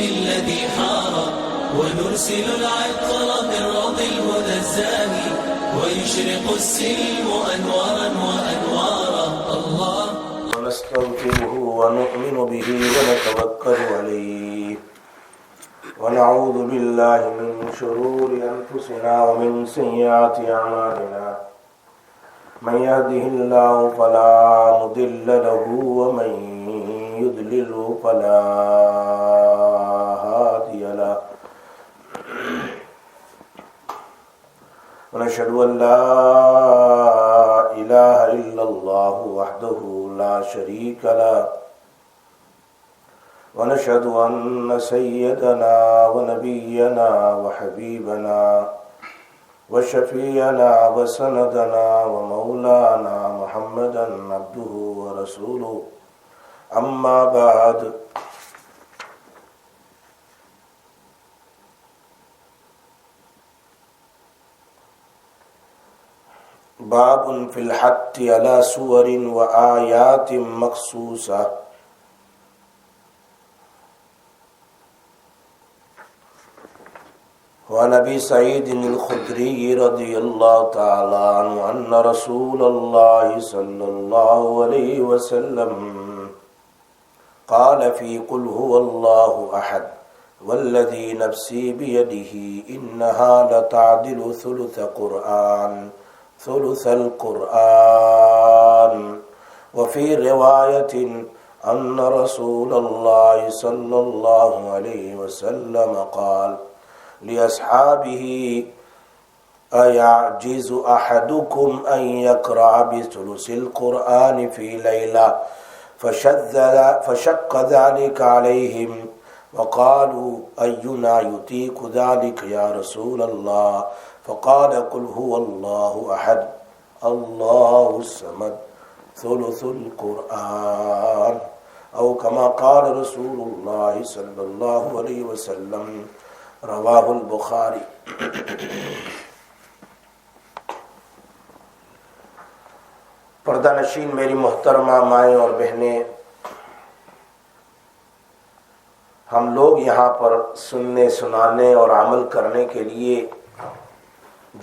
الذي حار ونرسل العطر من روض الهدى الزاهي ويشرق السلم أنوارا وأنوارا. الله ونستغفره ونؤمن به ونتوكل عليه ونعوذ بالله من شرور أنفسنا ومن سيئات أعمالنا. من يهده الله فلا مضل له ومن يضلل فلا هادي له. ونشهد أن لا إله إلا الله وحده لا شريك له. ونشهد أن سيدنا ونبينا وحبيبنا وشفيعنا وسندنا ومولانا محمدا عبده ورسوله. أما بعد، باب في الحث على سور وآيات مخصوصة. وعن ابي سعيد الخدري رضي الله تعالى عنه ان رسول الله صلى الله عليه وسلم قال في قل هو الله احد والذي نفسي بيده انها لتعدل ثلث القرآن. وفي رواية ان رسول الله صلى الله عليه وسلم قال لأصحابه أيعجز أحدكم أن يقرأ بثلث القرآن في ليلة فشق ذلك عليهم وقالوا أينا يطيق ذلك يا رسول الله؟ فقال قل هو الله أحد الله الصمد ثلث القرآن، أو كما قال رسول الله صلى الله عليه وسلم. رواہ البخاری. پردہ نشین میری محترمہ مائیں اور بہنیں، ہم لوگ یہاں پر سننے سنانے اور عمل کرنے کے لیے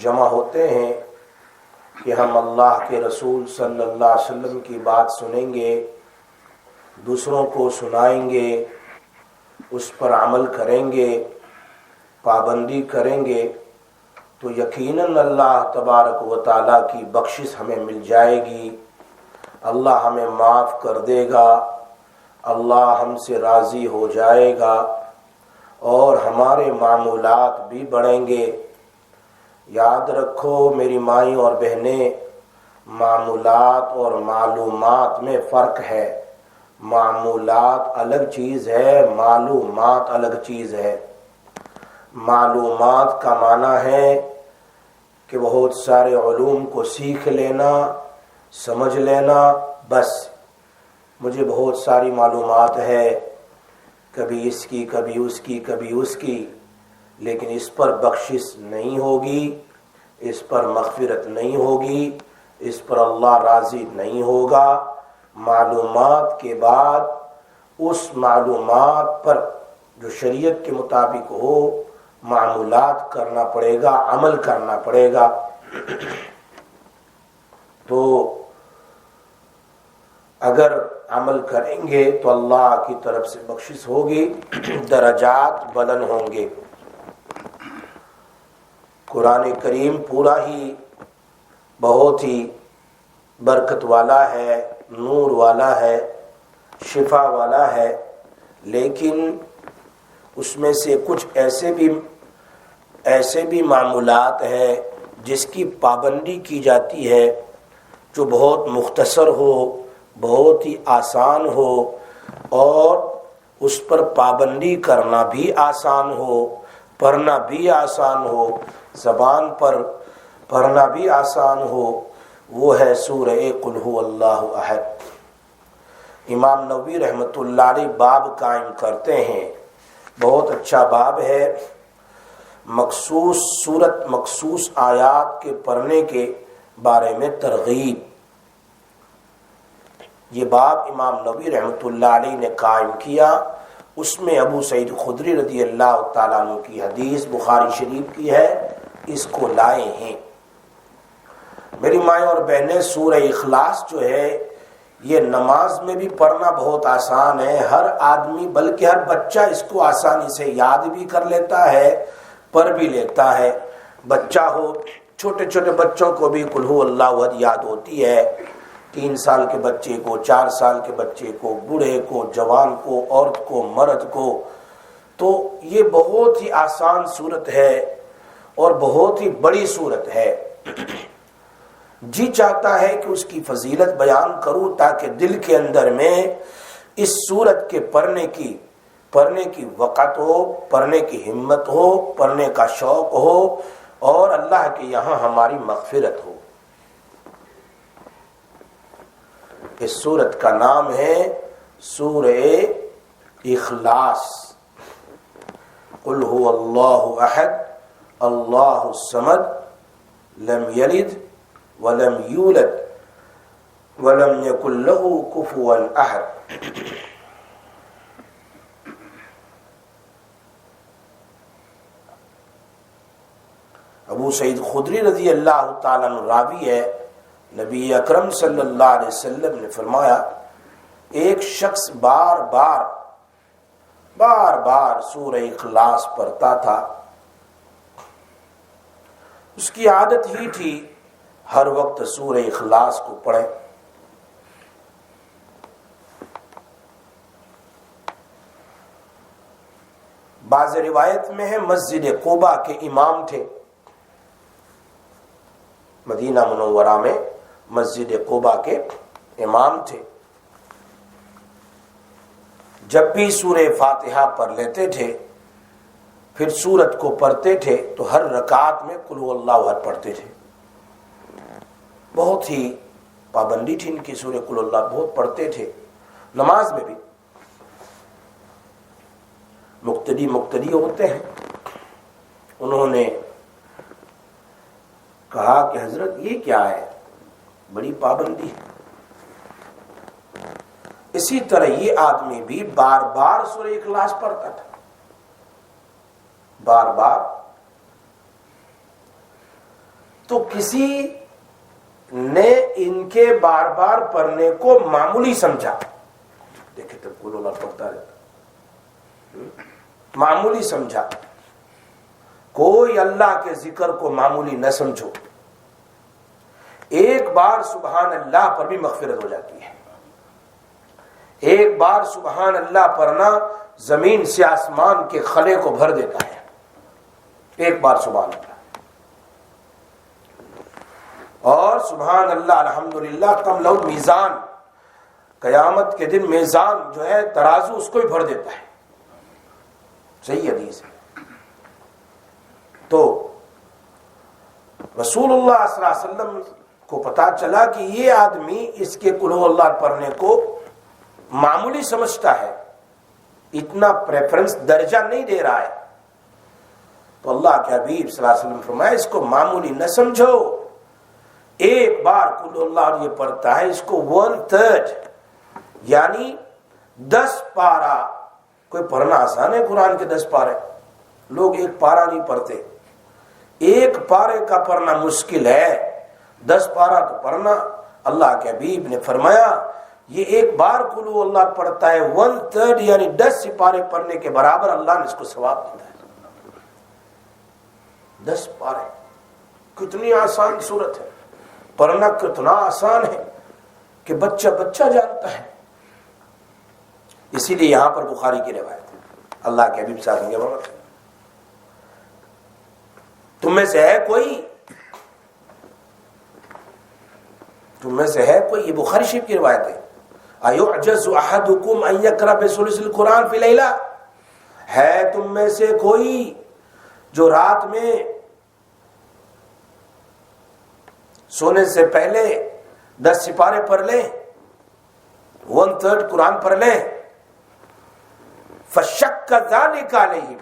جمع ہوتے ہیں کہ ہم اللہ کے رسول صلی اللہ علیہ وسلم کی بات سنیں گے، دوسروں کو سنائیں گے، اس پر عمل کریں گے، پابندی کریں گے تو یقیناً اللہ تبارک و تعالیٰ کی بخشش ہمیں مل جائے گی، اللہ ہمیں معاف کر دے گا، اللہ ہم سے راضی ہو جائے گا اور ہمارے معمولات بھی بڑھیں گے. یاد رکھو میری مائیں اور بہنیں، معمولات اور معلومات میں فرق ہے. معمولات الگ چیز ہے، معلومات الگ چیز ہے. معلومات کا معنی ہے کہ بہت سارے علوم کو سیکھ لینا، سمجھ لینا، بس مجھے بہت ساری معلومات ہے، کبھی اس کی کبھی اس کی کبھی اس کی، لیکن اس پر بخشش نہیں ہوگی، اس پر مغفرت نہیں ہوگی، اس پر اللہ راضی نہیں ہوگا. معلومات کے بعد اس معلومات پر جو شریعت کے مطابق ہو معمولات کرنا پڑے گا، عمل کرنا پڑے گا. تو اگر عمل کریں گے تو اللہ کی طرف سے بخشش ہوگی، درجات بلند ہوں گے. قرآن کریم پورا ہی بہت ہی برکت والا ہے، نور والا ہے، شفا والا ہے، لیکن اس میں سے کچھ ایسے بھی معمولات ہیں جس کی پابندی کی جاتی ہے، جو بہت مختصر ہو، بہت ہی آسان ہو اور اس پر پابندی کرنا بھی آسان ہو، پڑھنا بھی آسان ہو، زبان پر پڑھنا بھی آسان ہو. وہ ہے سورہ قل هو اللہ احد. امام نووی رحمۃ اللہ علیہ باب قائم کرتے ہیں، بہت اچھا باب ہے. مخصوص صورت، مخصوص آیات کے پڑھنے کے بارے میں ترغیب. یہ باب امام نووی رحمۃ اللہ علیہ نے قائم کیا اس میں ابو سعید خدری رضی اللہ تعالیٰ عنہ کی حدیث بخاری شریف کی ہے، اس کو لائے ہیں۔ میری مائیں اور بہنیں، سورہ اخلاص جو ہے یہ نماز میں بھی پڑھنا بہت آسان ہے، ہر آدمی بلکہ ہر بچہ اس کو آسانی سے یاد بھی کر لیتا ہے، پڑھ بھی لیتا ہے۔ بچہ ہو، چھوٹے چھوٹے بچوں کو بھی قل هو اللہ احد یاد ہوتی ہے، 3 سال کے بچے کو، 4 سال کے بچے کو، بوڑھے کو، جوان کو، عورت کو، مرد کو۔ تو یہ بہت ہی آسان صورت ہے اور بہت ہی بڑی صورت ہے۔ جی چاہتا ہے کہ اس کی فضیلت بیان کروں تاکہ دل کے اندر میں اس صورت کے پڑھنے کی وقت ہو، پڑھنے کی ہمت ہو، پڑھنے کا شوق ہو اور اللہ کے یہاں ہماری مغفرت ہو۔ اس صورت کا نام ہے سورہ اخلاص۔ قل هو اللہ احد اللہ الصمد لم یلد ولم یولد ولم یکن له کفوا احد۔ ابو سعید خدری رضی اللہ تعالیٰ عنہ راوی ہے، نبی اکرم صلی اللہ علیہ وسلم نے فرمایا ایک شخص بار بار سورہ اخلاص پڑھتا تھا، اس کی عادت ہی تھی ہر وقت سورہ اخلاص کو پڑھے۔ بعض روایت میں ہے مسجد قباء کے امام تھے، مدینہ منورہ میں مسجد قباء کے امام تھے۔ جب بھی سورہ فاتحہ پڑھ لیتے تھے پھر سورت کو پڑھتے تھے تو ہر رکعت میں قل هو اللہ احد پڑھتے تھے۔ بہت ہی پابندی تھی ان کی، سورہ قل اللہ بہت پڑھتے تھے، نماز میں بھی مقتدی ہوتے ہیں۔ انہوں نے کہا کہ حضرت یہ کیا ہے، بڑی پابندی ہے۔ اسی طرح یہ آدمی بھی بار بار سورہ اخلاص پڑھتا تھا، بار بار۔ تو کسی نے ان کے بار بار پڑھنے کو معمولی سمجھا، دیکھیں تو قل اللہ پڑھتا رہتا، معمولی سمجھا۔ کوئی اللہ کے ذکر کو معمولی نہ سمجھو، ایک بار سبحان اللہ پر بھی مغفرت ہو جاتی ہے۔ ایک بار سبحان اللہ پڑھنا زمین سے آسمان کے خلے کو بھر دیتا ہے، ایک بار سبحان اللہ۔ اور سبحان اللہ الحمدللہ تملأ المیزان، قیامت کے دن میزان جو ہے ترازو اس کو بھی بھر دیتا ہے، صحیح حدیث ہے۔ تو رسول اللہ صلی اللہ علیہ وسلم کو پتا چلا کہ یہ آدمی اس کے قل هو اللہ پڑھنے کو معمولی سمجھتا ہے، اتنا پریفرنس درجہ نہیں دے رہا ہے۔ تو اللہ کے حبیب صلی اللہ علیہ وسلم فرمایا اس کو معمولی نہ سمجھو، ایک بار قل اللہ یہ پڑھتا ہے اس کو 1/3 یعنی 10 پارہ، کوئی پڑھنا آسان ہے قرآن کے 10 پارے، لوگ ایک پارہ نہیں پڑھتے، ایک پارے کا پڑھنا مشکل ہے، 10 پارہ تو پڑھنا۔ اللہ کے حبیب نے فرمایا یہ ایک بار قل هو اللہ پڑھتا ہے 1/3 یعنی 10 سپارے پڑھنے کے برابر اللہ نے اس کو ثواب دیتا ہے۔ 10 پارے کتنی آسان صورت ہے، پڑھنا کتنا آسان ہے کہ بچہ جانتا ہے۔ اسی لیے یہاں پر بخاری کی روایت ہے، اللہ کے حبیب صاحب نے فرمایا تم میں سے ہے کوئی، یہ بخاری شریف کی روایت ہے، ایعجز احدکم ان یقرأ بثلث القرآن فی لیلہ، ہے تم میں سے کوئی جو رات میں سونے سے پہلے 10 سپارے پڑھ لیں، 1/3 قرآن پڑھ لیں، فشق ذلک علیہم۔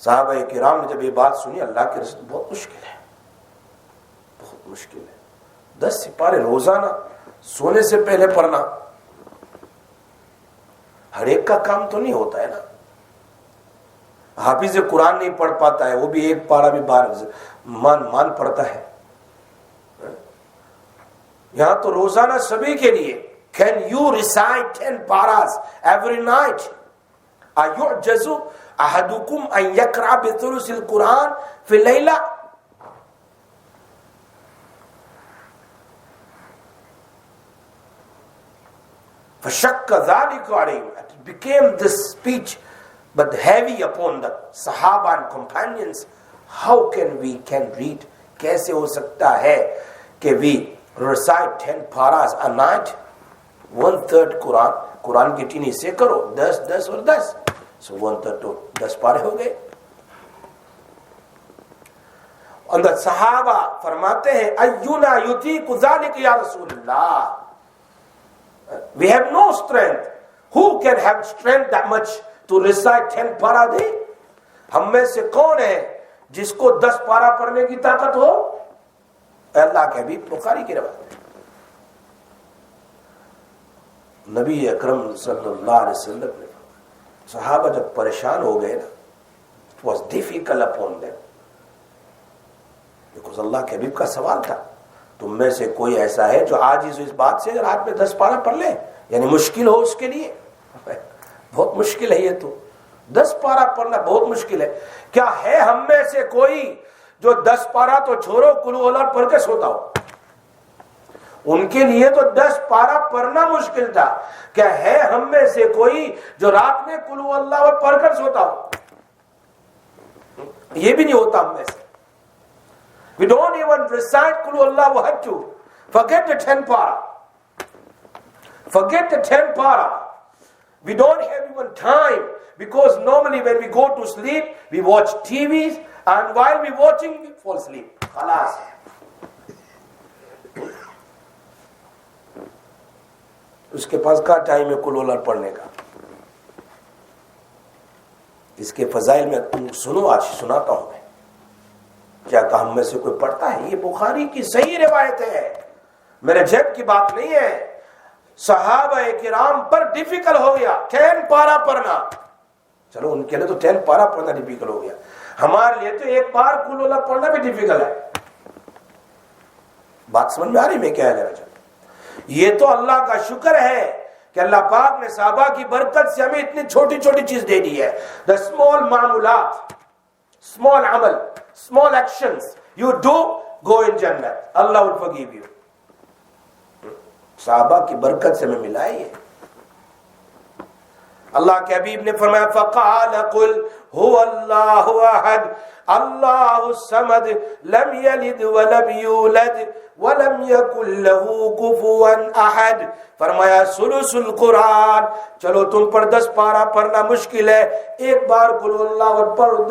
صحابہ کرام نے جب یہ بات سنی، اللہ کے رسول بہت مشکل ہے، بہت مشکل ہے 10 سپارے روزانہ سونے سے پہلے پڑھنا۔ ہر ایک کا کام تو نہیں ہوتا ہے نا. حافظ قرآن نہیں پڑھ پاتا ہے، وہ بھی ایک پارہ بھی مان پڑھتا ہے. یہاں تو روزانہ سبھی کے لیے can you recite 10 paras every night? أَيُعْجَزُ أَحَدُكُمْ أَنْ يَقْرَأَ بِثُلُثِ الْقُرْآنِ فِي اللَّيْلَةِ. فَشَقَّ ذَلِكَ عَلَيْهِمْ. It became this speech but heavy upon the Sahaba and companions. How can we read? کیسے ہو سکتا ہے کہ we recite 10 paras a night, 1/3 قرآن کی 3 حصے کرو، 10 اور 10، so 1/3 تو 10 پارے ہو گئے. اور صحابہ فرماتے ہیں اینا یطیق ذلک یا رسول اللہ. We have no strength. Who can have strength that much to recite 10 para a day? ہم میں سے کون ہے جس کو 10 پارہ پڑھنے کی طاقت ہو؟ اللہ کے حبیب بخاری کی روایت ہے. نبی اکرم صلی اللہ علیہ وسلم نے صحابہ جب پریشان ہو گئے نا, it was difficult upon them, because اللہ کے حبیب کا سوال تھا تم میں سے کوئی ایسا ہے جو آج اس بات سے رات میں 10 پارہ پڑھ لے, یعنی مشکل ہو اس کے لیے. بہت مشکل ہے یہ, تو 10 پارہ پڑھنا بہت مشکل ہے. کیا ہے ہم میں سے کوئی جو 10 پارہ تو چھوڑو قل ہو اللہ پڑھ کے سوتا ہو؟ ان کے لیے تو 10 پارہ پڑھنا مشکل تھا. کیا ہے ہم میں سے کوئی جو رات میں قل ہو اللہ پڑھ کر سوتا ہو؟ یہ بھی نہیں ہوتا ہم میں سے. We don't even recite قل ہو اللہ وحد to. Forget the 10 para. Forget the 10 para. We don't have even time, because normally when we go to sleep, we watch TVs, and while we watching, we fall asleep. Khalas. اس کے پاس کا time ہے قل اللہ پڑھنے کا؟ اس کے فضائل میں تم سنو, آج سناتا ہوں میں. کیا کہ ہم میں سے کوئی پڑھتا ہے؟ یہ بخاری کی صحیح روایت ہے, میرے جیب کی بات نہیں ہے. صحابہ کرام پر ڈیفیکل ہو گیا 10 پارہ پڑھنا. چلو ان کے لیے تو 10 پارہ پڑھنا ڈیفیکل ہو گیا, ہمارے لیے تو ایک بار قل اللہ پڑھنا بھی ڈیفیکل ہے. بات سمجھ میں آ رہی میں کیا ہے؟ یہ تو اللہ کا شکر ہے کہ اللہ پاک نے صحابہ کی برکت سے ہمیں اتنی چھوٹی چھوٹی چیز دے دی ہے. the small معمولات, small عمل, small actions you do, go in Jannah, Allah will forgive you. صحابہ کی برکت سے میں ملا ہے یہ. اللہ کے حبیب نے فرمایا فقال قل هو اللہ احد اللہ الصمد لم یلد ولم یولد ولم یکن له کفوا احد. فرمایا ثلث القرآن, چلو تم پر 10 پارہ پڑھنا مشکل ہے, ایک بار قل اللہ پڑھو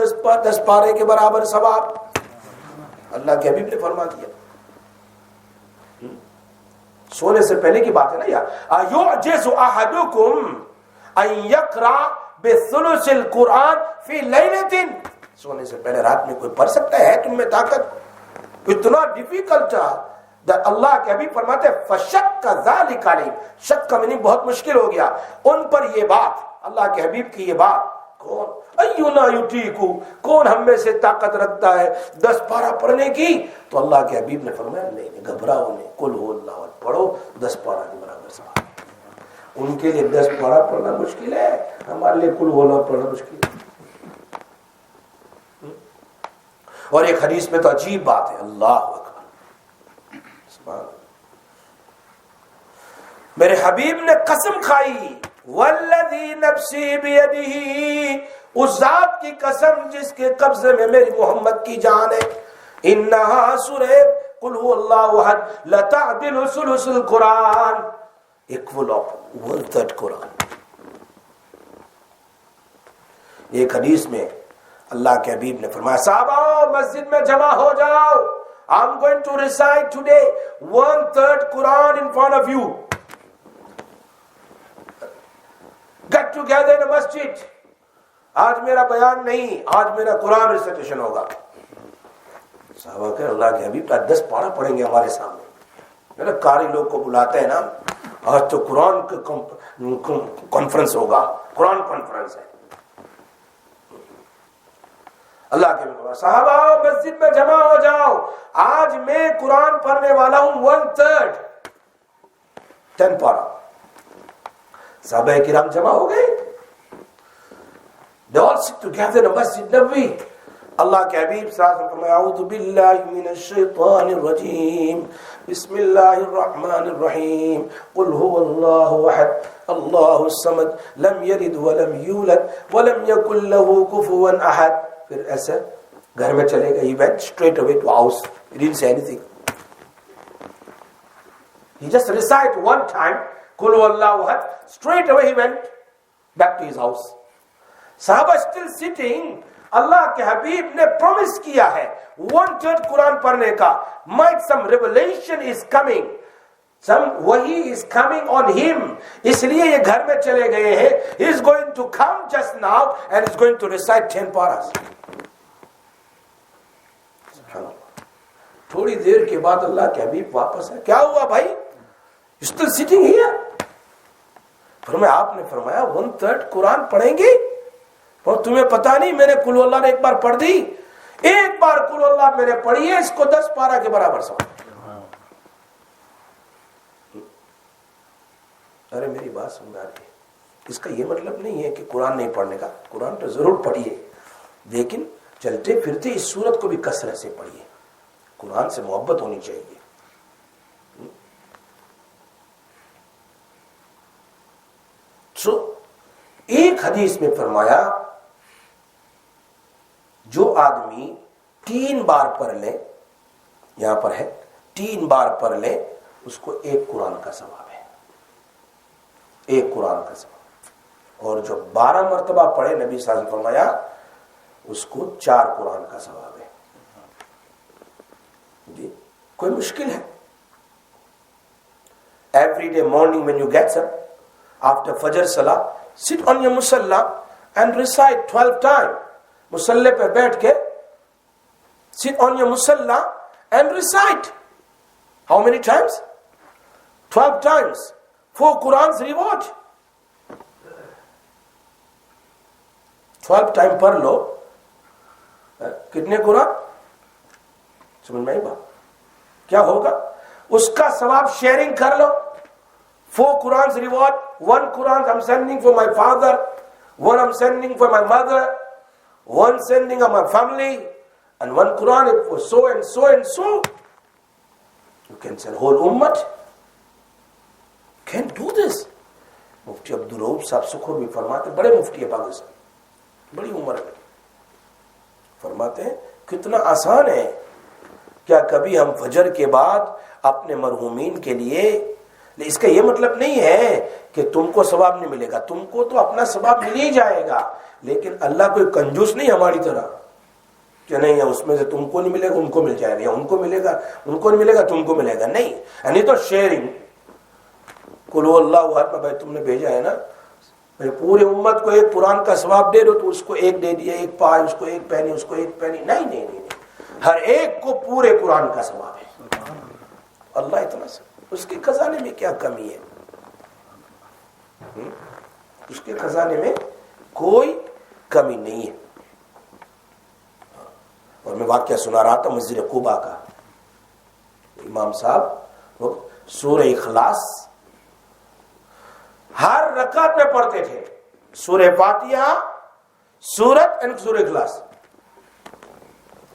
10 پارے کے برابر ثواب. اللہ کے حبیب نے فرما دیا. سونے سے پہلے کی بات ہے نا یار. ایعجز احدکم ان یقرأ بثلث القرآن فی لیلۃ. سونے سے پہلے رات میں کوئی پڑھ سکتا ہے؟ تم میں طاقت؟ اتنا ڈیفیکلٹ تھا. اللہ کے حبیب فرماتے فشق ذلک علیہم, شک کا معنی بہت مشکل ہو گیا ان پر یہ بات. اللہ کے حبیب کی یہ بات, کون اینا یطیق, کون ہم میں سے طاقت رکھتا ہے 10 پارہ پڑھنے کی؟ تو اللہ کے حبیب نے فرمایا نہیں, گھبراؤ نہیں, قل ہو اللہ پڑھو 10 پارہ کے برابر ثواب. ان کے لیے 10 پارہ پڑھنا مشکل ہے, ہمارے لیے قل ہو اللہ پڑھنا مشکل ہے. اور ایک حدیث میں تو عجیب بات ہے, اللہ اکبر, میرے حبیب نے قسم کھائی والذی نفسی بیدہ, اس ذات کی قسم جس کے قبضے میں میری محمد کی جان ہے, انہا سورہ قل هو اللہ احد لتعدل ثلث القرآن, equal of 1/3 قرآن. ایک حدیث میں اللہ کے حبیب نے فرمایا صحابہ مسجد میں جمع ہو جاؤ, I'm going to recite today 1/3 Quran in front of you. Get together in a masjid. آج میرا بیان نہیں, آج میرا قرآن ریسائٹیشن ہوگا. صحابہ کہ اللہ کے حبیب 10 پارہ پڑھیں گے ہمارے سامنے. قاری لوگ کو بلاتے ہیں نا, آج تو قرآن کا کانفرنس ہوگا، قرآن کانفرنس ہے۔ اللہ کے صحابہ مسجد میں جمع ہو جاؤ، آج میں قرآن پڑھنے والا ہوں 1/3 10 پارہ۔ صحابہ کرام جمع ہو گئے، they all sit together in Masjid Nabawi. اللہ کے حبیب صلی اللہ علیہ وسلم فرمایا اعوذ باللہ من الشیطان الرجیم بسم اللہ الرحمن الرحیم قل هو اللہ احد اللہ الصمد لم یلد ولم یولد ولم یکن له کفوا احد۔ پھر ایسے گھر میں چلے گئے، he went straight away to house, he didn't say anything, he just recited one time قل هو اللہ احد، straight away he went back to his house۔ صحابہ still sitting، اللہ کے حبیب نے پرومس کیا ہے 1/3 قرآن پڑھنے کا۔ might some revelation is coming, some wahi is coming on him، اس لیے یہ گھر میں چلے گئے ہیں۔ he is going to come just now and is going to recite 10 paras۔ تھوڑی دیر کے بعد اللہ کے حبیب واپس ہے، کیا ہوا بھائی؟ you still sitting here؟ فرمایا آپ نے فرمایا 1/3 قرآن پڑھیں گے، اور تمہیں پتا نہیں میں نے قل اللہ نے ایک بار پڑھ دی، ایک بار قل اللہ میں نے پڑھی ہے، اس کو 10 پارہ کے برابر سمجھ۔ ارے میری بات سمجھ آ رہی ہے؟ اس کا یہ مطلب نہیں ہے کہ قرآن نہیں پڑھنے کا، قرآن تو ضرور پڑھیے، لیکن چلتے پھرتے اس سورت کو بھی کثرت سے پڑھیے، قرآن سے محبت ہونی چاہیے۔ ایک حدیث میں فرمایا جو آدمی 3 بار پڑھ لے، یہاں پر ہے 3 بار پڑھ لے، اس کو 1 قرآن کا ثواب ہے، 1 قرآن کا ثواب۔ اور جو 12 مرتبہ پڑھے، نبی صلی اللہ علیہ وسلم فرمایا اس کو 4 قرآن کا ثواب ہے۔ جی کوئی مشکل ہے؟ Every day morning when you get up after Fajr Salah, sit on your musalla and recite 12 times. مسلے پہ بیٹھ کے sit on your musalla and recite. How many times? 12 times. 4 Qurans reward. 12 times پڑھ لو، کتنے قرآن؟ سمجھ میں آئی بات؟ کیا ہوگا؟ اس کا ثواب شیئرنگ کر لو۔ 4 Qurans reward. 1 Quran I'm sending for my father, 1 I'm sending for my mother, 1 sending on my family, and 1 Quran for so and so and so. You can send whole ummah. Can't do this. مفتی عبدالرؤف صاحب سکھو بھی فرماتے، بڑے مفتی ہے پاکستان، بڑی عمر میں، فرماتے ہیں کتنا آسان ہے۔ کیا کبھی ہم فجر کے بعد اپنے مرحومین کے لیے، اس کا یہ مطلب نہیں ہے کہ تم کو ثواب نہیں ملے گا، تم کو تو اپنا ثواب مل ہی جائے گا، لیکن اللہ کوئی کنجوس نہیں ہماری طرح کہ نہیں ہے اس میں سے تم کو نہیں ملے گا ان کو مل جائے گا، یا ان کو ملے گا ان کو نہیں ملے گا تم کو ملے گا، نہیں، یعنی تو شیئرنگ۔ قل هو اللہ احد میں بھائی تم نے بھیجا ہے نا، پورے امت کو 1 قرآن کا ثواب دے دو، تو اس کو 1 دے دیا، 1 پائے، اس کو 1 پہنی، اس کو 1 پہنی، نہیں نہیں نہیں، ہر ایک کو پورے قرآن کا ثواب ہے۔ اللہ اتنا سب، اس کے خزانے میں کیا کمی ہے؟ اس کے خزانے میں کوئی کمی نہیں ہے۔ اور میں واقعہ سنا رہا تھا مسجد قباء کا، امام صاحب وہ سورہ اخلاص ہر رکعت میں پڑھتے تھے، سورہ فاتحہ، سورت اور سورہ اخلاص۔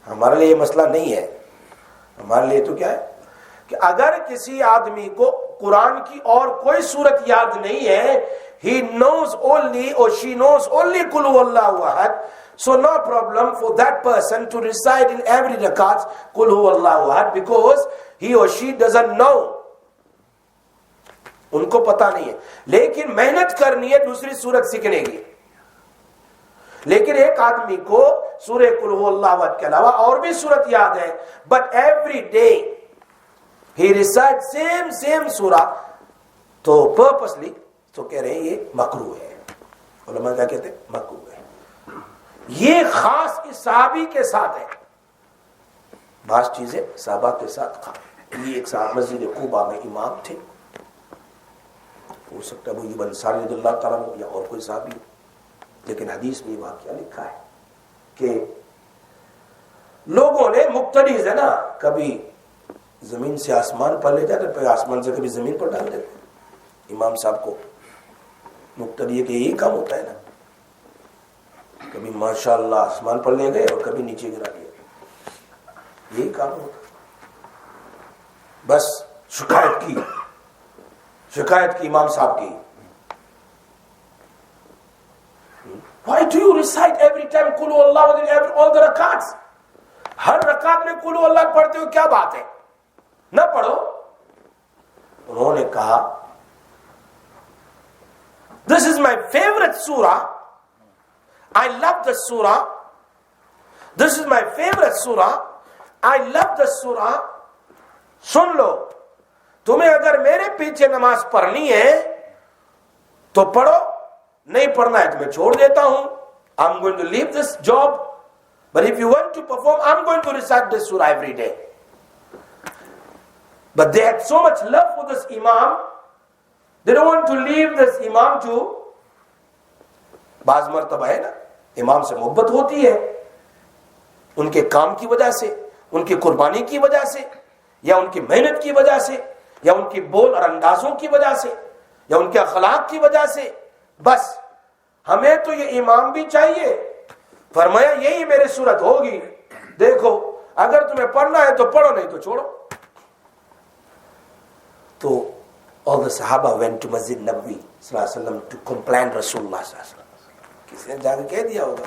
ہمارے لیے یہ مسئلہ نہیں ہے، ہمارے لیے تو کیا ہے کہ اگر کسی آدمی کو قرآن کی اور کوئی صورت یاد نہیں ہے، he knows only or she knows only قل هو اللہ احد، so no problem for that person to recite in every rakat قل هو اللہ احد because he or she doesn't know، ان کو پتا نہیں ہے، لیکن محنت کرنی ہے دوسری صورت سیکھنے کی۔ لیکن ایک آدمی کو سورہ قل هو اللہ احد کے علاوہ اور بھی صورت یاد ہے، but every day he recites same surah، تو purposely تو کہہ رہے ہیں یہ مکروہ ہے، علماء کیا کہتے ہیں؟ مکروہ ہے۔ یہ خاص اس صحابی کے ساتھ ہے، بعض چیزیں صحابہ کے ساتھ خاص۔ یہ ایک صاحب مسجد قباء میں امام تھے، ہو سکتا ہے ابو ایوب انصاری رضی اللہ تعالیٰ عنہ یا اور کوئی صحابی ہو، لیکن حدیث میں یہ واقعہ لکھا ہے کہ لوگوں نے مقتدیز ہے نا، کبھی زمین سے آسمان پر لے جاتے، پھر آسمان سے کبھی زمین پر ڈال دیتے امام صاحب کو. مقتدی کے یہی کام ہوتا ہے نا، کبھی ماشاءاللہ آسمان پر لے گئے اور کبھی نیچے گرا دیا، یہی کام ہوتا. بس شکایت کی امام صاحب کی. Why do you recite every time قُلْ هُوَ اللَّهُ in all the rakats؟ ہر رکعت میں قُلْ هُوَ اللَّهُ پڑھتے ہو، کیا بات ہے، نہ پڑھو. انہوں نے کہا This is my favorite surah. I love the surah. This is my favorite surah. I love the surah. سن لو، تمہیں اگر میرے پیچھے نماز پڑھنی ہے تو پڑھو، نہیں پڑھنا ہے تو میں چھوڑ دیتا ہوں. I'm going to leave this job, but if you want to perform, I'm going to recite this surah every day. But they had so much love for this imam, they don't want to leave this imam to. بعض مرتبہ ہے نا امام سے محبت ہوتی ہے ان کے کام کی وجہ سے، ان کی قربانی کی وجہ سے، یا ان کی محنت کی وجہ سے، یا ان کی بول اور اندازوں کی وجہ سے، یا ان کے اخلاق کی وجہ سے. بس ہمیں تو یہ امام بھی چاہیے. فرمایا یہی میری صورت ہوگی، دیکھو اگر تمہیں پڑھنا ہے تو پڑھو، نہیں تو چھوڑو. تو all the Sahaba went to Masjid Nabawi صلی اللہ علیہ وسلم to complain رسول اللہ صلی اللہ علیہ وسلم. کسی نے جا کے کہہ دیا ہوگا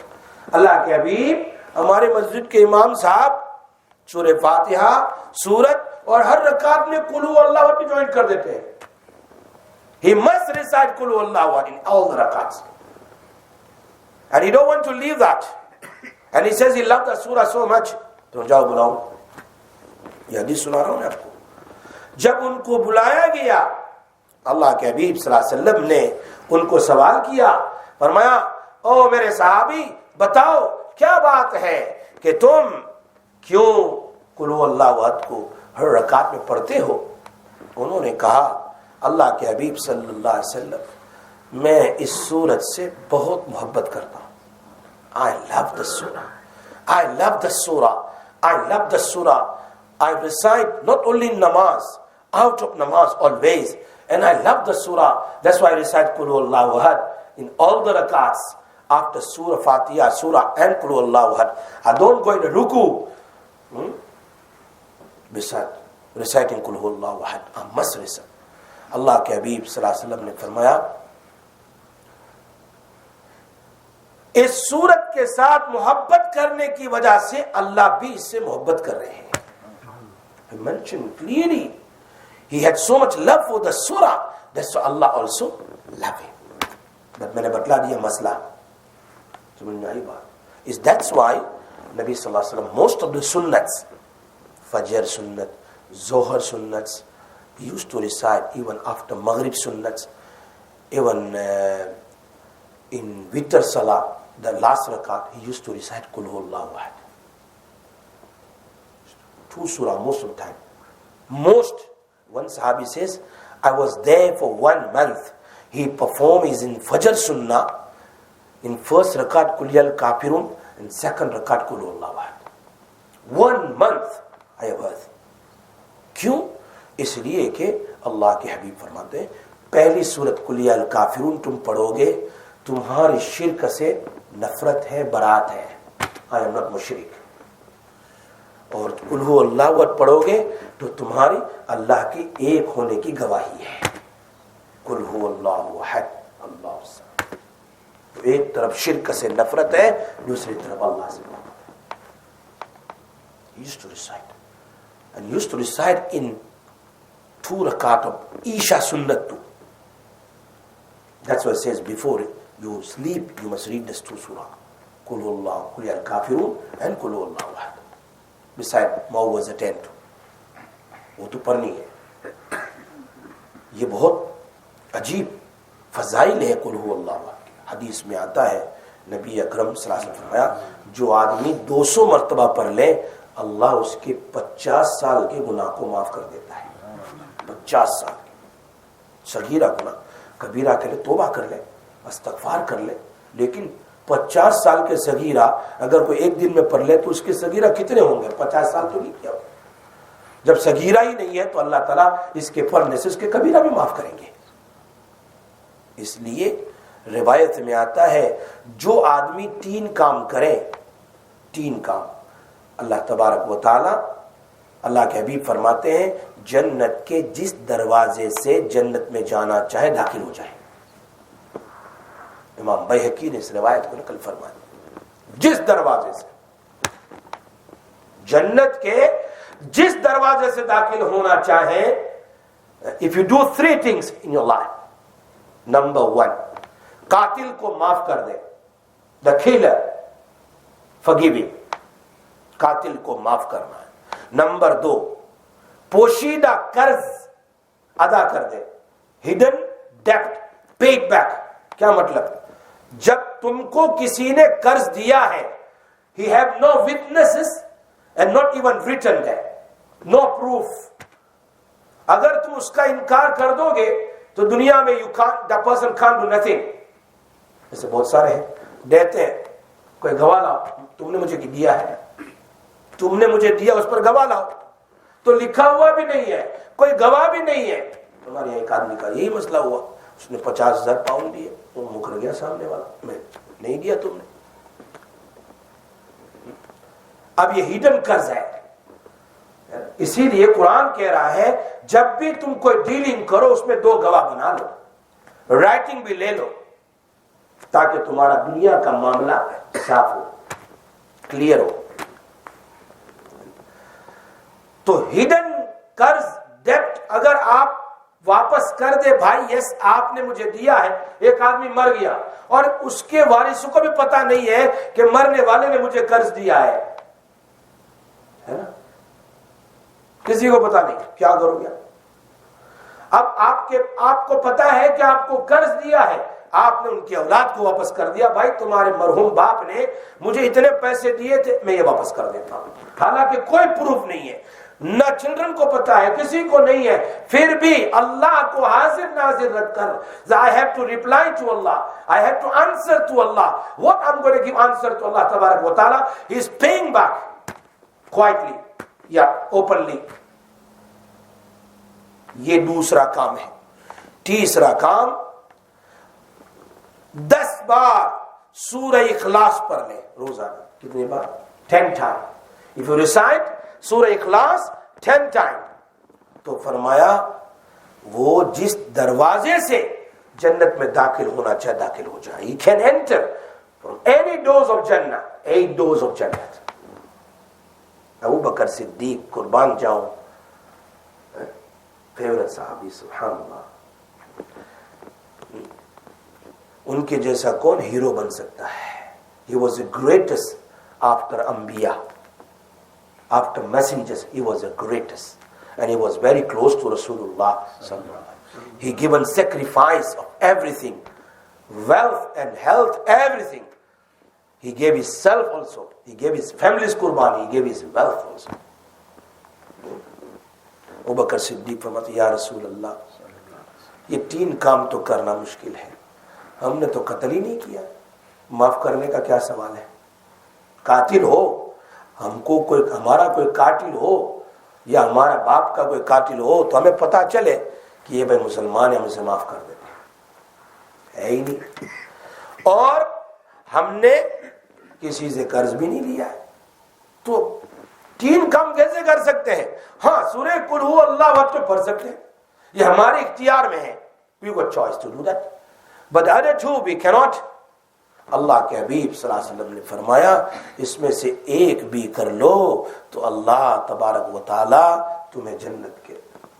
اللہ کے حبیب ہمارے مسجد کے امام صاحب سورہ فاتحہ سورت اور ہر رکعت میں قل هو اللہ احد بھی جوائن کر دیتے ہیں. He must recite قل هو اللہ احد in all the rakats, and he don't want to leave that, and he says he loved that surah so much. تو جاؤ بلاؤ، یہ حدیث سنا رہا ہوں میں آپ کو. جب ان کو بلایا گیا اللہ کے حبیب صلی اللہ علیہ وسلم نے ان کو سوال کیا، فرمایا او میرے صحابی بتاؤ کیا بات ہے کہ تم کیوں قل هو اللہ احد کو ہر رکعت میں پڑھتے ہو. انہوں نے کہا اللہ کے حبیب صلی اللہ علیہ وسلم میں اس سورت سے بہت محبت کرتا ہوں. I love the surah. I love the surah. I love the surah. I recite not only in namaz, out of namaz always, and I love the surah. That's why I recite قل هو اللہ احد in all the rakats after surah Fatiha, surah and قل هو اللہ احد. I don't go in the ruku beside reciting قل هو اللہ احد. I must recite. اللہ کے حبیب صلی اللہ علیہ وسلم نے فرمایا اس سورت کے ساتھ محبت کرنے کی وجہ سے اللہ بھی اس سے محبت کر رہے ہیں. He mentioned clearly he had so much love for the surah, that's why Allah also loved him. But میں نے بتلا دیا مسئلہ، سمجھ میں آئی بات. Is that's why نبی صلی اللہ علیہ وسلم most of the sunnats, فجر سنت، ظہر سنت, he used to recite even after Maghrib sunnats, even in Witr Salah, the last rakat, he used to recite Qul Huwallahu Ahad. 2 surah most of the time. One Sahabi says, I was there for 1 month. He performed his in Fajr Sunnah, in first rakat Qul Yal Kafirun, and second rakat Qul Huwallahu Ahad. 1 month I have heard. کیوں؟ اس لیے کہ اللہ کے حبیب فرماتے ہیں پہلی سورت قل یا الکافرون تم پڑھو گے تمہاری شرک سے نفرت ہے، برات ہے. I am not مشرک. اور قل هو اللہ احد پڑھو گے تو تمہاری اللہ کے ایک ہونے کی گواہی ہے. قل هو اللہ احد اللہ الصمد. تو ایک طرف شرک سے نفرت ہے، دوسری طرف اللہ سے محبت ہے. He used to recite. And used to recite in 2 rakat of Isha Sunnat too. That's why it says before you sleep, you must read this 2 surah. Qul Huwallahu, Qul Ya Al-Kafirun, and Qul Huwallahu Ahad. Beside Mu'awwazatayn too. وہ تو پڑھنی ہے. یہ بہت عجیب فضائل ہے قل هو اللہ احد. حدیث میں آتا ہے نبی اکرم صلی اللہ علیہ وسلم فرمایا جو آدمی 200 مرتبہ پڑھ لے اللہ اس کے 50 سال کے گناہ کو معاف کر دیتا ہے. 50 سال صغیرہ گناہ کبیرہ کرے توبہ کر لے، استغفار کر لے، لیکن 50 سال کے صغیرہ اگر کوئی ایک دن میں پڑھ لے تو اس کے صغیرہ کتنے ہوں گے؟ 50 سال تو نہیں کیا. جب صغیرہ ہی نہیں ہے تو اللہ تعالیٰ اس کے پڑھنے سے اس کے کبیرہ بھی معاف کریں گے. اس لیے روایت میں آتا ہے جو آدمی 3 کام کرے، 3 کام، اللہ تبارک و تعالی، اللہ کے حبیب فرماتے ہیں جنت کے جس دروازے سے جنت میں جانا چاہے داخل ہو جائے. امام بیہقی نے اس روایت کو نقل فرمایا، جس دروازے سے، جنت کے جس دروازے سے داخل ہونا چاہے. if you do 3 things in your life, number 1 قاتل کو معاف کر دے، the killer forgiving، قاتل کو معاف کرنا ہے. نمبر 2 پوشیدہ قرض ادا کر دے، hidden debt paid back. کیا مطلب؟ جب تم کو کسی نے قرض دیا ہے، he have no witnesses and not even written there, no proof. اگر تم اس کا انکار کر دو گے تو دنیا میں the person can't do nothing. ایسے بہت سارے ہیں، دیتے ہیں کوئی گواہ لاؤ، تم نے مجھے دیا ہے، تم نے مجھے دیا، اس پر گواہ لاؤ. تو لکھا ہوا بھی نہیں ہے، کوئی گواہ بھی نہیں ہے. تمہارے ایک آدمی کا یہی مسئلہ ہوا، اس نے 50,000 پاؤنڈ دیے، وہ مکر گیا سامنے والا، میں نہیں دیا تم نے. اب یہ ہیڈن قرض ہے. اسی لیے قرآن کہہ رہا ہے جب بھی تم کوئی ڈیلنگ کرو اس میں 2 گواہ بنا لو، رائٹنگ بھی لے لو، تاکہ تمہارا دنیا کا معاملہ صاف ہو، کلیئر ہو. تو ہیڈن قرض ڈیبٹ اگر آپ واپس کر دے، بھائی یس آپ نے مجھے دیا ہے. ایک آدمی مر گیا اور اس کے وارثوں کو بھی پتا نہیں ہے کہ مرنے والے نے مجھے قرض دیا ہے نا؟ کسی کو پتا نہیں، کیا کرو گے؟ اب آپ کو پتا ہے کہ آپ کو قرض دیا ہے، آپ نے ان کی اولاد کو واپس کر دیا. بھائی تمہارے مرحوم باپ نے مجھے اتنے پیسے دیے تھے، میں یہ واپس کر دیتا ہوں. حالانکہ کوئی پروف نہیں ہے، نہ چلڈرن کو پتا ہے، کسی کو نہیں ہے، پھر بھی اللہ کو حاضر ناظر رکھ کر I have to reply to Allah, I have to answer to Allah. What I'm going to give answer to Allah Tabarak wa Ta'ala, He is paying back quietly, openly. یہ دوسرا کام ہے. تیسرا کام 10 بار سورہ اخلاص پڑھ لیں روزانہ. کتنی بار؟ 10 times. If you recite سورہ اخلاص 10 times تو فرمایا وہ جس دروازے سے جنت میں داخل ہونا چاہے داخل ہو جائے. He can enter from any doors of Jannah, 8 doors of Jannah. ابو بکر صدیق قربان جاؤں، فیورٹ صحابی، سبحان اللہ. ان کے جیسا کون ہیرو بن سکتا ہے؟ He was the greatest after انبیاء. After messengers, he was the greatest, and he was very close to Rasulullah sallallahu alaihi wasallam. He given sacrifice of everything, wealth and health, everything. He gave his self also. He gave his family's qurban. He gave his wealth also. ابو بکر صدیق فرماتے یا رسول اللہ، یہ 3 کام تو کرنا مشکل ہے، ہم نے تو قتل ہی نہیں کیا، معاف کرنے کا کیا سوال ہے؟ قاتل ہو، ہم کو کوئی ہمارا کوئی قاتل ہو یا ہمارا باپ کا کوئی قاتل ہو تو ہمیں پتا چلے کہ یہ بھائی مسلمان ہے، ہم اسے معاف کر دیتے، ہے ہی نہیں. اور ہم نے کسی سے قرض بھی نہیں لیا ہے، تو 3 کام کیسے کر سکتے ہیں؟ ہاں سورہ قل ہو اللہ وقت پہ پڑھ سکتے ہیں، یہ ہمارے اختیار میں ہے. We got choice to do that, but the other 2 we cannot. اللہ کے حبیب صلی اللہ علیہ وسلم نے فرمایا اس میں سے ایک بھی کر لو تو اللہ تبارک و تعالی تمہیں جنت کے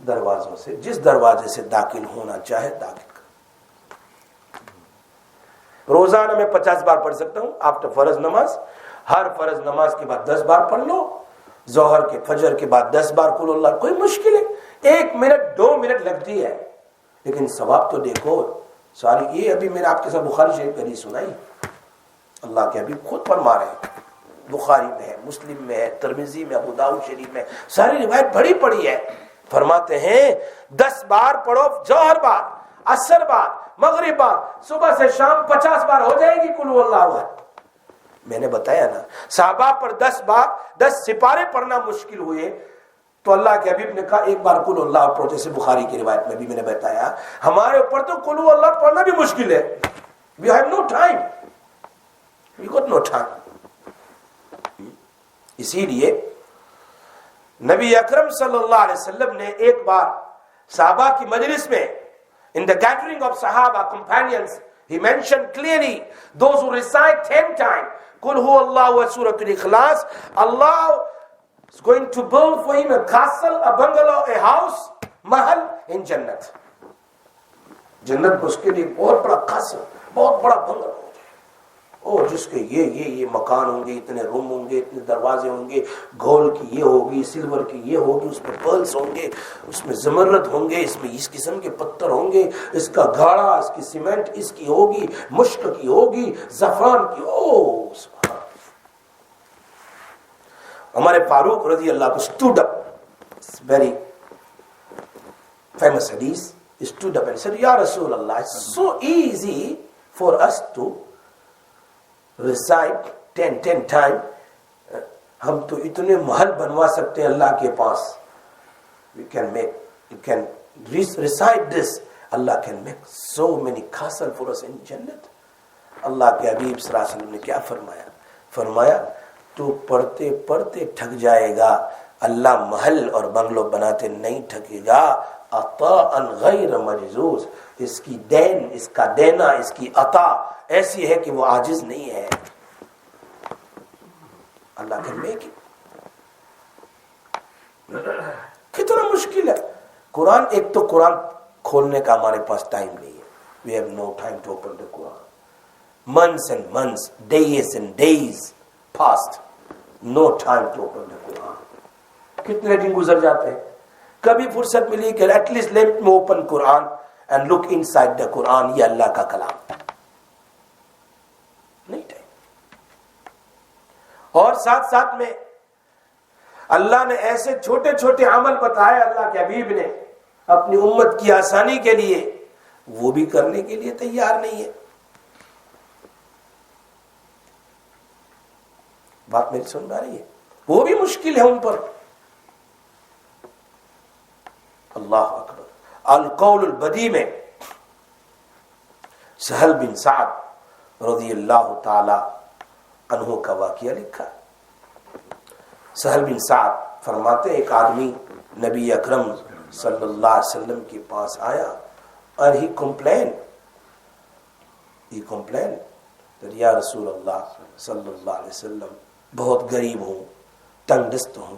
دروازوں سے جس دروازے سے داخل ہونا چاہے داخل کر. روزانہ میں 50 بار پڑھ سکتا ہوں آفٹر فرض نماز. ہر فرض نماز کے بعد 10 بار پڑھ لو، ظہر کے فجر کے بعد 10 بار قل اللہ. کوئی مشکل ہے، 1 منٹ 2 منٹ لگتی ہے، لیکن ثواب تو دیکھو ساری. یہ ابھی میں نے آپ کے ساتھ بخاری شریف کی حدیث سنائی، اللہ کے حبیب خود فرما رہے ہیں، بخاری میں ہے، مسلم میں ہے، ترمذی میں، ابو داؤد شریف میں، ساری روایت بڑی پڑی ہے. فرماتے ہیں 10 بار پڑھو ظہر بعد، عصر بعد، مغرب بار، صبح سے شام 50 بار ہو جائے گی قل اللہ احد۔ میں نے بتایا نا صحابہ پر 10 بار 10 سپارے پڑھنا مشکل ہوئے تو اللہ کے حبیب نے کہا ایک بار قل اللہ پڑھو، جیسے بخاری کی روایت میں بھی میں نے بتایا ہمارے اوپر تو قل اللہ پڑھنا بھی مشکل ہے. We have no time. We got no time. اسی لیے نبی اکرم صلی اللہ علیہ وسلم نے ایک بار صحابہ کی مجلس میں in the gathering of Sahaba companions he mentioned clearly those who recite 10 times Qul huwa Allah wa Suratul Ikhlas, Allah is going to build for him a castle, a bungalow, a house, mahal in Jannat. جنت اس کے لیے بہت بڑا قصر، بہت بڑا بنگلہ ہو جائے، اور جس کے یہ مکان ہوں گے، اتنے روم ہوں گے، اتنے دروازے ہوں گے، گولڈ کی یہ ہوگی، سلور کی یہ ہوگی، اس میں پرلز ہوں گے، اس میں زمرد ہوں گے، اس میں اس قسم کے پتھر ہوں گے، اس کا گاڑا، اس کی سیمنٹ اس کی ہوگی، مشک کی ہوگی، زعفران کی. او سبحان اللہ. ہمارے فاروق رضی اللہ عنہ stood up, it's very famous hadith, he stood up and said, Ya Rasulullah, it's so easy for us to recite 10 times. ہم تو اتنے محل بنوا سکتے ہیں اللہ کے پاس. We can recite this. Allah can make so many castle for us in Jannat. اللہ کے حبیب صلی اللہ علیہ وسلم نے کیا فرمایا تو پڑھتے پڑھتے تھک جائے گا، اللہ محل اور بنگلو بناتے نہیں تھکے گا. عطاء غیر مجزوز، اس کی دین، اس کا دینا، اس کی عطا ایسی ہے کہ وہ عاجز نہیں ہے. اللہ کے میک کتنا مشکل ہے. قرآن، ایک تو قرآن کھولنے کا ہمارے پاس ٹائم نہیں ہے. We have no time to open the Quran. Months and months, days and days passed. No time to open the Quran. کتنے دن گزر جاتے ہیں. کبھی فرصت ملی کہ at least let me open Quran and look inside the Quran. یہ اللہ کا کلام نہیں ٹائم. اور ساتھ میں اللہ نے ایسے چھوٹے چھوٹے عمل بتائے اللہ کے حبیب نے اپنی امت کی آسانی کے لیے، وہ بھی کرنے کے لیے تیار نہیں ہے. بات میری سن میں رہی ہے؟ وہ بھی مشکل ہے ان پر. اللہ اکبر. القول البدی میں سہل بن سعد رضی اللہ تعالی عنہ کا واقعہ لکھا. سہل بن سعد فرماتے ایک آدمی نبی اکرم صلی اللہ علیہ وسلم کے پاس آیا اور he complained that یا رسول اللہ صلی اللہ علیہ وسلم بہت غریب ہوں، تنگ دست ہوں.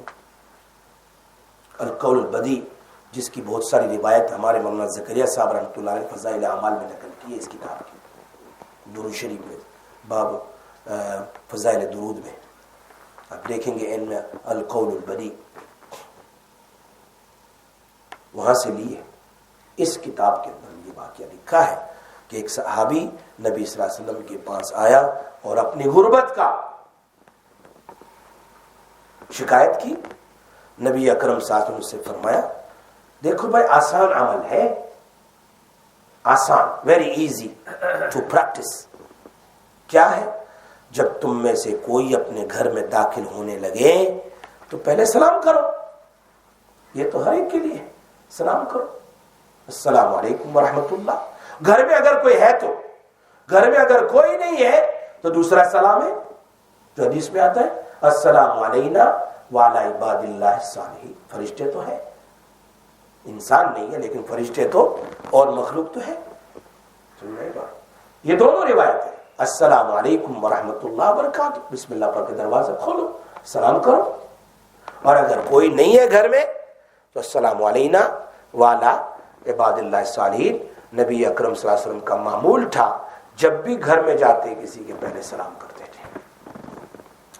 القول البدی جس کی بہت ساری روایت ہمارے مولانا زکریا صاحب رحمۃ اللہ علیہ فضائل اعمال میں نقل کی ہے اس کتاب کی، درود شریف میں باب فضائل درود میں آپ دیکھیں گے ان میں القول البدی وہاں سے لی ہے. اس کتاب کے اندر یہ واقعہ لکھا ہے کہ ایک صحابی نبی صلی اللہ علیہ وسلم کے پاس آیا اور اپنی غربت کا شکایت کی. نبی اکرم صلی اللہ علیہ وسلم سے فرمایا دیکھو بھائی آسان عمل ہے، آسان، ویری ایزی ٹو پریکٹس. کیا ہے؟ جب تم میں سے کوئی اپنے گھر میں داخل ہونے لگے تو پہلے سلام کرو. یہ تو ہر ایک کے لیے ہے، سلام کرو، السلام علیکم ورحمۃ اللہ. گھر میں اگر کوئی ہے تو، گھر میں اگر کوئی نہیں ہے تو دوسرا سلام ہے جو حدیث میں آتا ہے السلام علینا وعلی عباد اللہ الصالحین. فرشتے تو ہے، انسان نہیں ہے لیکن فرشتے تو اور مخلوق تو ہے. سن رہے بات؟ یہ دونوں روایت ہے. السلام علیکم ورحمۃ اللہ وبرکاتہ، بسم اللہ پڑھ کے دروازہ کھولو، سلام کرو. اور اگر کوئی نہیں ہے گھر میں تو السلام علینا وعلی عباد اللہ الصالحین. نبی اکرم صلی اللہ علیہ وسلم کا معمول تھا جب بھی گھر میں جاتے کسی کے پہلے سلام کرتے تھے،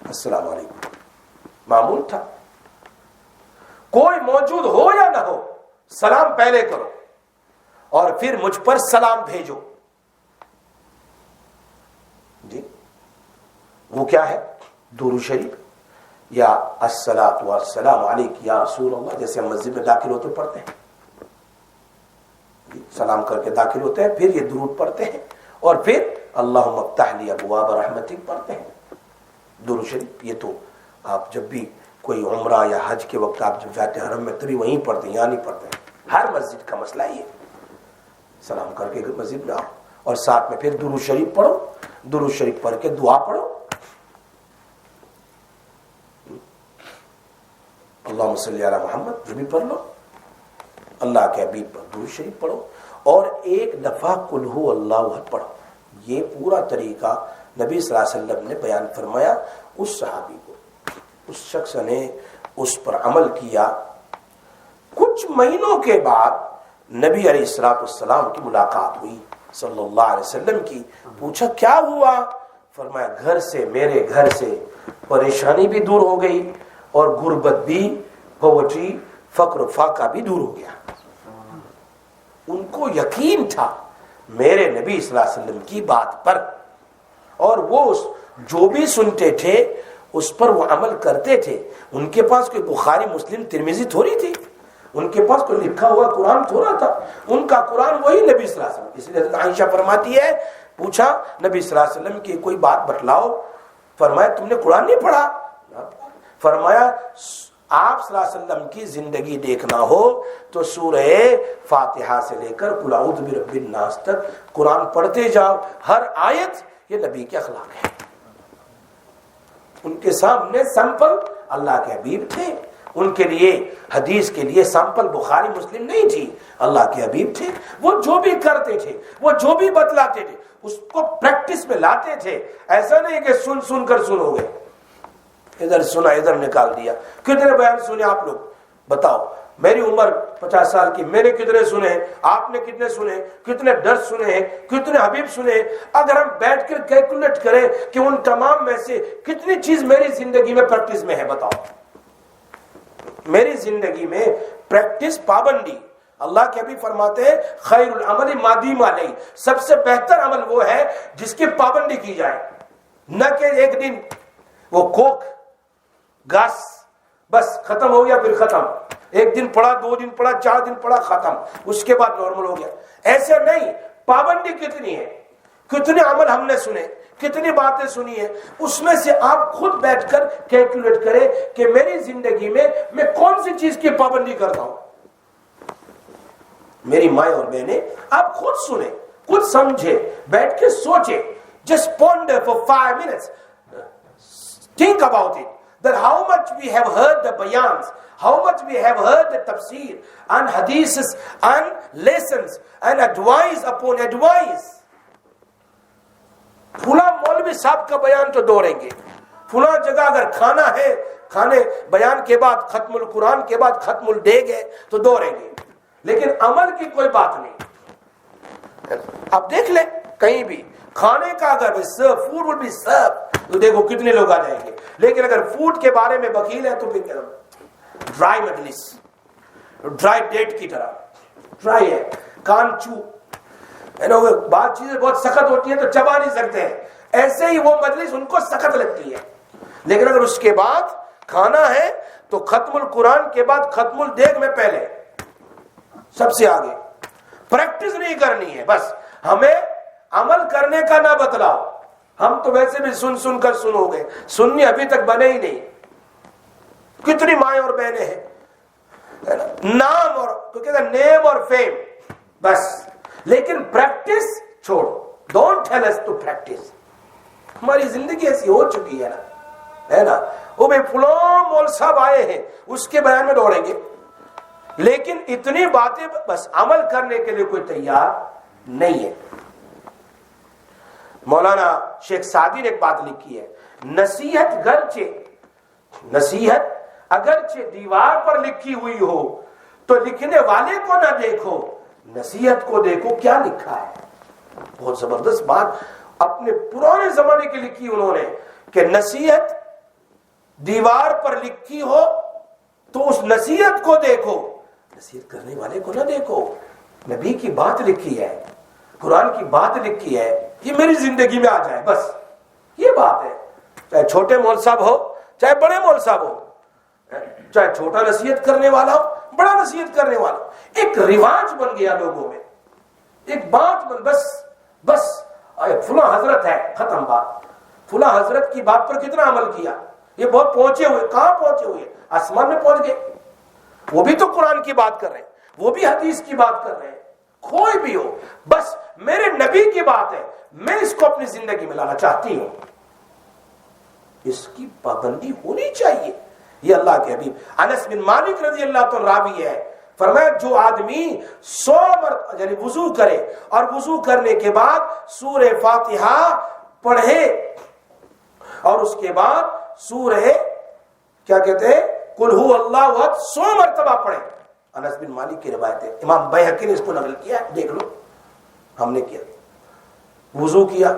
السلام علیکم. معمول تھا. کوئی موجود ہو یا نہ ہو سلام پہلے کرو اور پھر مجھ پر سلام بھیجو. جی وہ کیا ہے؟ درود شریف یا الصلاۃ والسلام علیک یا رسول اللہ، جیسے ہم مسجد میں داخل ہوتے پڑھتے ہیں. سلام کر کے داخل ہوتے ہیں، پھر یہ درود پڑھتے ہیں اور پھر اللہم افتح لی ابواب رحمتک پڑھتے ہیں درود شریف۔ یہ تو آپ جب بھی کوئی عمرہ یا حج کے وقت آپ جب جاتے ہیں حرم میں تبھی وہیں پڑھتے ہیں، یہاں نہیں پڑھتے ہیں۔ ہر مسجد کا مسئلہ یہ سلام کر کے مسجد میں آؤ اور ساتھ میں پھر درود شریف پڑھو، درود شریف پڑھ کے دعا پڑھو، اللہم صلی علی محمد جو بھی پڑھ لو، اللہ کے حبیب پر درود شریف پڑھو اور ایک دفعہ قل ھو اللہ احد پڑھو۔ یہ پورا طریقہ نبی صلی اللہ علیہ وسلم نے بیان فرمایا۔ اس صحابی کو، اس شخص نے اس پر عمل کیا۔ کچھ مہینوں کے بعد نبی علیہ السلام کی ملاقات ہوئی صلی اللہ علیہ وسلم کی۔ پوچھا کیا ہوا؟ فرمایا گھر سے، میرے گھر سے پریشانی بھی دور ہو گئی اور غربت بھی، پاورٹی، فقر و فاقہ بھی دور ہو گیا۔ ان کو یقین تھا میرے نبی صلی اللہ علیہ وسلم کی بات پر، اور وہ جو بھی سنتے تھے اس پر وہ عمل کرتے تھے۔ ان کے پاس کوئی بخاری مسلم ترمذی تھوڑی تھی، ان کے پاس کوئی لکھا ہوا قرآن تھوڑا تھا، ان کا قرآن وہی نبی صلی اللہ علیہ وسلم۔ اس لیے عائشہ فرماتی ہے، پوچھا نبی صلی اللہ علیہ وسلم کی کوئی بات بتلاؤ، فرمایا تم نے قرآن نہیں پڑھا؟ فرمایا آپ صلی اللہ علیہ وسلم کی زندگی دیکھنا ہو تو سورہ فاتحہ سے لے کر قل اعوذ برب الناس تک قرآن پڑھتے جاؤ، ہر آیت یہ نبی کے اخلاق ہے۔ ان کے سامنے سیمپل اللہ کے حبیب تھے، ان کے لیے حدیث کے لیے سیمپل بخاری مسلم نہیں تھی، اللہ کے حبیب تھے۔ وہ جو بھی کرتے تھے، وہ جو بھی بتلاتے تھے اس کو پریکٹس میں لاتے تھے۔ ایسا نہیں کہ سن سن کر سنو گے، ادھر سنا ادھر نکال دیا۔ کتنے بیان سنے آپ لوگ بتاؤ؟ میری عمر 50 سال کی، میں نے کتنے سنے؟ آپ نے کتنے سنے؟ کتنے درس سنے ہیں؟ کتنے حبیب سنے؟ اگر ہم بیٹھ کر کیلکولیٹ کریں کہ ان تمام میں سے کتنی چیز میری زندگی میں پریکٹس میں ہے، بتاؤ۔ میری زندگی میں پریکٹس، پابندی۔ اللہ کے حبیب فرماتے ہیں خیر العمل ما دیم علیہ، سب سے بہتر عمل وہ ہے جس کی پابندی کی جائے، نہ کہ ایک دن وہ کوک گاس بس ختم ہو گیا پھر ختم، ایک دن پڑھا، 2 دن پڑھا، 4 دن پڑھا، ختم، اس کے بعد نارمل ہو گیا۔ ایسے نہیں، پابندی کتنی ہے، کتنے عمل ہم نے سنے، کتنی باتیں سنی ہیں، اس میں سے آپ خود بیٹھ کر کیلکولیٹ کریں کہ میری زندگی میں میں کون سی چیز کی پابندی کرتا ہوں۔ میری مائیں اور بہنیں، آپ خود سنیں، خود سمجھیں، بیٹھ کے سوچیں، just ponder for 5 minutes, think about it, that how much we have heard the bayans, how much we have heard the tafsir and hadiths and lessons and advice upon advice. فلاں مولوی صاحب کا بیان تو دوڑیں گے، فلاں جگہ اگر کھانا ہے، کھانے بیان کے بعد ختم القرآن کے بعد ختم الڈیگ ہے تو دوڑیں گے، لیکن عمل کی کوئی بات نہیں۔ آپ دیکھ لیں کہیں بھی کھانے کا اگر فوڈ ول بی سرو تو دیکھو کتنے لوگ آ جائیں گے، لیکن اگر فوڈ کے بارے میں بخیل ہے تو پھر ڈرائی مجلس، ڈرائی ڈیٹ کی طرح ڈرائی ہے، کان چو، بات چیزیں بہت سخت ہوتی ہیں تو چبا نہیں سکتے ہیں، ایسے ہی وہ مجلس ان کو سخت لگتی ہے، لیکن اگر اس کے بعد کھانا ہے تو ختم القرآن کے بعد ختم الدیگ میں پہلے سب سے آگے۔ پریکٹس نہیں کرنی ہے، بس ہمیں عمل کرنے کا نہ بتلاؤ، ہم تو ویسے بھی سن سن کر سنو گے، سننی ابھی تک بنے ہی نہیں۔ کتنی مائیں اور بہنیں ہیں، نام اور نیم اور فیم بس، لیکن پریکٹس چھوڑو، don't tell us to practice. ہماری زندگی ایسی ہو چکی ہے نا، وہ بھائی فلاں مول صاحب آئے ہیں اس کے بیان میں دوڑیں گے، لیکن اتنی باتیں بس، عمل کرنے کے لیے کوئی تیار نہیں ہے۔ مولانا شیخ سعدی نے ایک بات لکھی ہے، نصیحت اگرچہ دیوار پر لکھی ہوئی ہو تو لکھنے والے کو نہ دیکھو، نصیحت کو دیکھو کیا لکھا ہے۔ بہت زبردست بات اپنے پرانے زمانے کی لکھی انہوں نے کہ نصیحت دیوار پر لکھی ہو تو اس نصیحت کو دیکھو، نصیحت کرنے والے کو نہ دیکھو۔ نبی کی بات لکھی ہے، قرآن کی بات لکھی ہے، یہ میری زندگی میں آ جائے، بس یہ بات ہے۔ چاہے چھوٹے مول صاحب ہو، چاہے بڑے مول صاحب ہو، چاہے چھوٹا نصیحت کرنے والا ہو، بڑا نصیحت کرنے والا ہو، ایک رواج بن گیا لوگوں میں، ایک بات بس فلاں حضرت ہے، ختم بات. فلاں حضرت کی بات پر کتنا عمل کیا؟ یہ بہت پہنچے ہوئے. کہاں پہنچے ہوئے؟ آسمان میں پہنچ گئے. وہ بھی تو قرآن کی بات کر رہے ہیں، وہ بھی حدیث کی بات کر رہے ہیں. کوئی بھی ہو، بس میرے نبی کی بات ہے، میں اس کو اپنی زندگی میں لانا چاہتی ہوں، اس کی پابندی ہونی چاہیے. یہ اللہ کے حبیب انس بن مالک رضی اللہ عنہ راوی ہے، فرمایا جو آدمی 100 مرتبہ یعنی وضو کرے اور وضو کرنے کے بعد سورہ فاتحہ پڑھے اور اس کے بعد سورہ کیا کہتے ہیں قل هو اللہ احد 100 مرتبہ پڑھے. انس بن مالک کی روایت ہے، امام بیہقی نے اس کو نقل کیا، دیکھ لو. ہم نے کیا، وضو کیا،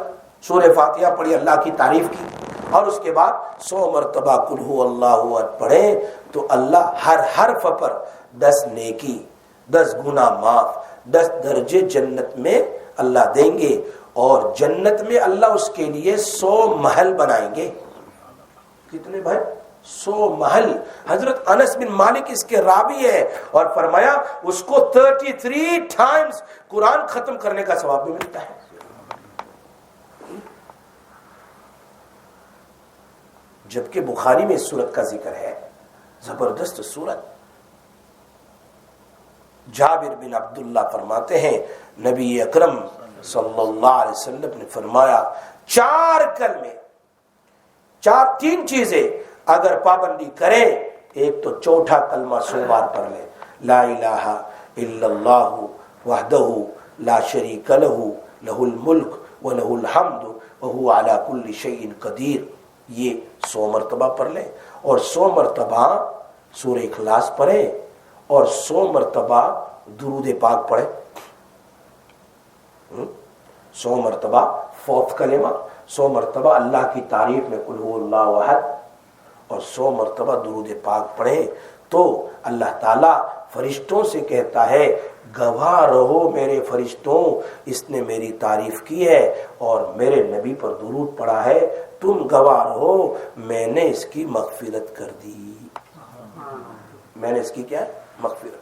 سورہ فاتحہ پڑھی، اللہ کی تعریف کی اور اس کے بعد 100 مرتبہ قل هو اللہ احد پڑھے تو اللہ ہر حرف پر 10 نیکی، 10 گناہ معاف، 10 درجے جنت میں اللہ دیں گے اور جنت میں اللہ اس کے لیے 100 محل بنائیں گے. کتنے بھائی؟ 100 محل. حضرت انس بن مالک اس کے راوی ہے اور فرمایا اس کو 33 ٹائمز قرآن ختم کرنے کا ثواب بھی ملتا ہے. جبکہ بخاری میں اس سورت کا ذکر ہے، زبردست سورت. جابر بن عبداللہ فرماتے ہیں نبی اکرم صلی اللہ علیہ وسلم نے فرمایا 4 کلمے، 3 چیزیں اگر پابندی کرے، ایک تو چوتھا کلمہ 100 بار پڑھ لے، لا الہ الا اللہ وحدہ لا شریک لہ لہ الملک ولہ الحمد وہو علی کل شیء قدیر. یہ 100 مرتبہ پڑھ لیں اور 100 مرتبہ سورہ اخلاص پڑھے اور 100 مرتبہ درود پاک پڑھے. 100 مرتبہ فوت کلمہ، 100 مرتبہ اللہ کی تعریف میں قل هو اللہ احد اور 100 مرتبہ درود پاک پڑھے تو اللہ تعالیٰ فرشتوں سے کہتا ہے گواہ رہو میرے فرشتوں، اس نے میری تعریف کی ہے اور میرے نبی پر درود پڑھا ہے، تم گواہ رہو میں نے اس کی مغفرت کر دی. میں نے اس کی کیا مغفرت.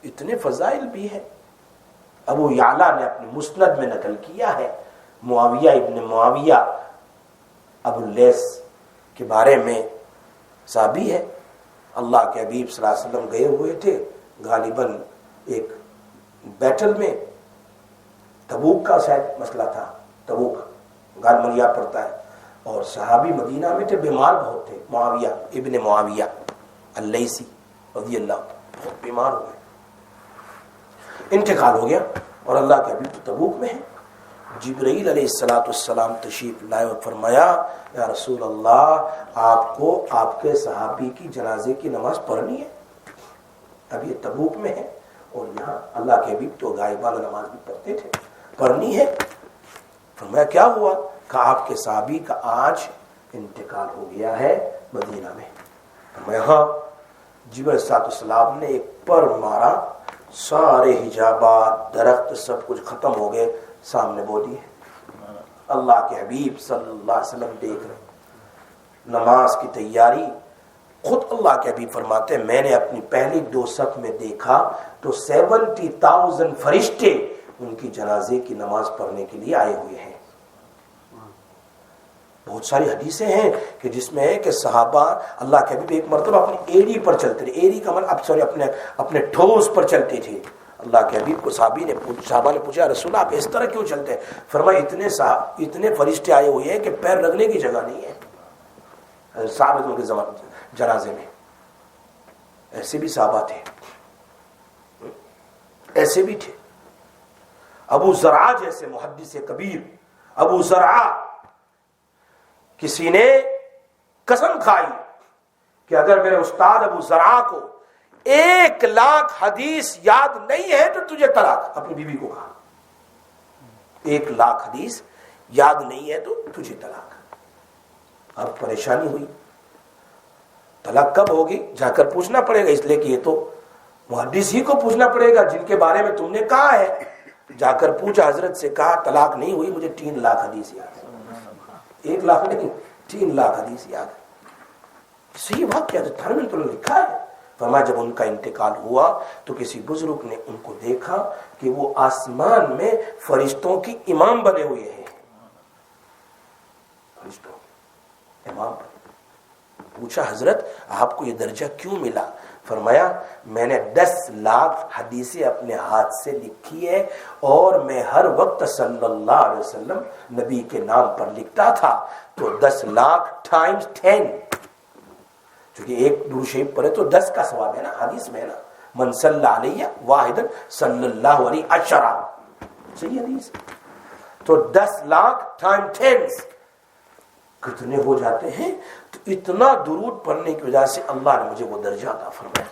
اتنے فضائل بھی ہیں. ابو یعلا نے اپنے مسند میں نقل کیا ہے، معاویہ ابن معاویہ ابو اللیث کے بارے میں صحابی ہے. اللہ کے حبیب صلی اللہ علیہ وسلم گئے ہوئے تھے غالباً ایک بیٹل میں، تبوک کا شاید مسئلہ تھا، تبوک غالملیہ پڑتا ہے، اور صحابی مدینہ میں تھے، بیمار بہت تھے. معاویہ ابن معاویہ اللیثی رضی اللہ عنہ بہت بیمار ہوئے، انتقال ہو گیا اور اللہ کے حبیب تبوک میں ہیں. جبرائیل علیہ السلام تشریف لائے اور فرمایا یا رسول اللہ آپ کو آپ کے صحابی کی جنازے کی نماز پڑھنی ہے. اب یہ تبوک میں ہے اور یہاں اللہ کے حبیب تو غائبانہ نماز بھی پڑھتے تھے، پڑھنی ہے. فرمایا کیا ہوا؟ کہا آپ کے صحابی کا آج انتقال ہو گیا ہے مدینہ میں. فرمایا ہاں. جبرائیل علیہ السلام نے ایک پر مارا، سارے حجابات درخت سب کچھ ختم ہو گئے، سامنے بولی ہے. اللہ کے حبیب صلی اللہ علیہ وسلم دیکھ رہے نماز کی تیاری. خود اللہ کے حبیب فرماتے ہیں میں نے اپنی پہلی 2 صف میں دیکھا تو 70,000 فرشتے ان کی جنازے کی نماز پڑھنے کے لیے آئے ہوئے ہیں. بہت ساری حدیثیں ہیں کہ جس میں ہے کہ صحابہ اللہ کے حبیب ایک مرتبہ اپنی ایڑی پر چلتے تھے، ایڑی کا مطلب اپنے ٹھوس پر چلتے تھے. اللہ کے حبیب کو صحابہ نے پوچھا رسول آپ اس طرح کیوں چلتے ہیں؟ فرمایا اتنے فرشتے آئے ہوئے ہیں کہ پیر رگنے کی جگہ نہیں ہے. صحابہ کے جنازے میں ایسے بھی صحابہ تھے، ایسے بھی تھے. ابو زرعہ جیسے محدث کبیر، ابو زرعہ کسی نے قسم کھائی کہ اگر میرے استاد ابو زرعہ کو 1,00,000 حدیث یاد نہیں ہے تو تجھے طلاق. اپنی بیوی کو کہا 1,00,000 حدیث یاد نہیں ہے تو تجھے طلاق. اب پریشانی ہوئی، طلاق کب ہوگی؟ جا کر پوچھنا پڑے گا، اس لیے کہ یہ تو محدث ہی کو پوچھنا پڑے گا جن کے بارے میں تم نے کہا ہے. جا کر پوچھا، حضرت سے کہا طلاق نہیں ہوئی، مجھے 3,00,000 حدیث یاد ہے. 1,00,000 نہیں، 3,00,000 حدیث یاد ہے. صحیح واقعہ جو دھرم نے لکھا ہے. فرمایا جب ان کا انتقال ہوا تو کسی بزرگ نے ان کو دیکھا کہ وہ آسمان میں فرشتوں کی امام بنے ہوئے ہیں، فرشتوں امام بنے۔ پوچھا حضرت آپ کو یہ درجہ کیوں ملا؟ فرمایا میں نے 10 لاکھ حدیثیں اپنے ہاتھ سے لکھی ہے اور میں ہر وقت صلی اللہ علیہ وسلم نبی کے نام پر لکھتا تھا، تو 10 لاکھ ٹائمز 10، چونکہ ایک درود شریف پڑھے تو 10 کا ثواب ہے نا، حدیث میں ہے نا، من صلی علیہ واحدا صلی اللہ علیہ عشرہ، صحیح حدیث۔ تو 10 لاکھ ٹائم 10 کتنے ہو جاتے ہیں؟ تو اتنا درود پڑھنے کی وجہ سے اللہ نے مجھے وہ درجہ عطا فرمایا۔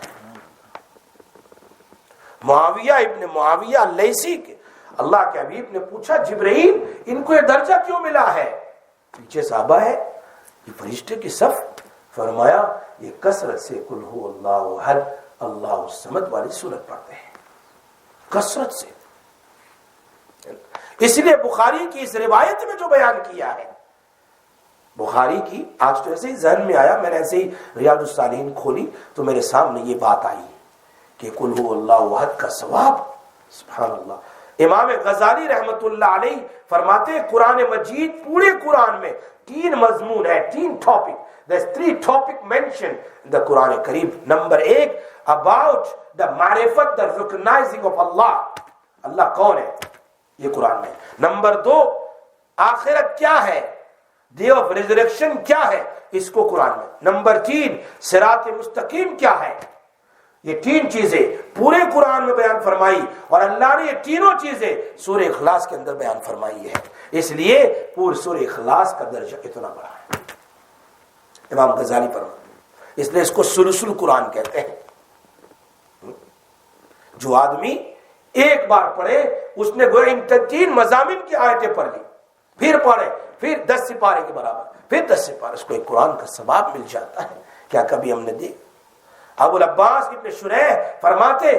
معاویہ ابن معاویہ لیثی کے اللہ کے حبیب نے پوچھا جبرائیل ان کو یہ درجہ کیوں ملا ہے؟ پیچھے صحابہ ہے، یہ فرشتے کی صف، فرمایا یہ کثرت سے قل هو اللہ احد اللہ الصمد والی سورت پڑھتے ہیں، کثرت سے۔ اس لیے بخاری کی اس روایت میں جو بیان کیا ہے، بخاری کی، آج تو ایسے ہی ذہن میں آیا، میں نے ایسے ہی ریاض الصالحین کھولی تو میرے سامنے یہ بات آئی کہ قل هو اللہ احد کا ثواب، سبحان اللہ۔ امام غزالی رحمت اللہ علیہ فرماتے ہیں قرآن مجید پورے قرآن میں 3 مضمون ہے، 3 topic, there's 3 topic mentioned in the Quran Karim. Number 1 about the معرفت the recognizing of Allah, Allah کون ہے یہ قرآن میں۔ نمبر 2 آخرت کیا ہے، ڈے آف ریزریکشن کیا ہے، اس کو قرآن میں۔ نمبر 3 صراط مستقیم کیا ہے۔ یہ 3 چیزیں پورے قرآن میں بیان فرمائی، اور اللہ نے یہ تینوں چیزیں سورہ اخلاص کے اندر بیان فرمائی ہے، اس لیے پورے سورہ اخلاص کا درجہ اتنا بڑا ہے۔ امام غزالی فرماتے اس لیے اس کو سلسل قرآن کہتے ہیں۔ جو آدمی ایک بار پڑھے اس نے گویا ان 3 مضامین کی آیتیں پڑھ لی، پھر پڑھے، پھر 10 سپارے کے برابر، پھر 10 سپارے، اس کو ایک قرآن کا ثواب مل جاتا ہے۔ کیا کبھی ہم نے دیکھا؟ ابو العباس ابن شریح فرماتے،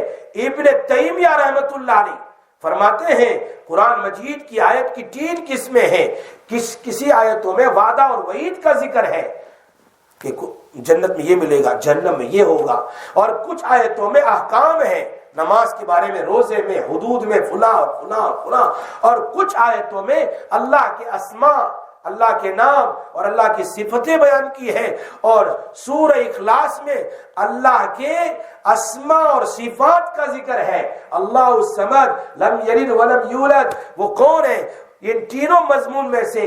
ابن تیمیہ رحمت اللہ علیہ فرماتے ہیں قرآن مجید کی آیت کی 3 قسمیں ہیں، کسی آیتوں میں وعدہ اور وعید کا ذکر ہے کہ جنت میں یہ ملے گا، جہنم میں یہ ہوگا، اور کچھ آیتوں میں احکام ہیں، نماز کے بارے میں، روزے میں، حدود میں، فلاں فلاں فلاں، اور کچھ آیتوں میں اللہ کے اسماء، اللہ کے نام اور اللہ کی صفتیں بیان کی ہیں، اور سورہ اخلاص میں اللہ کے اسماء اور صفات کا ذکر ہے۔ اللہ الصمد، لم یلد ولم یولد، وہ کون ہے؟ ان تینوں مضمون میں سے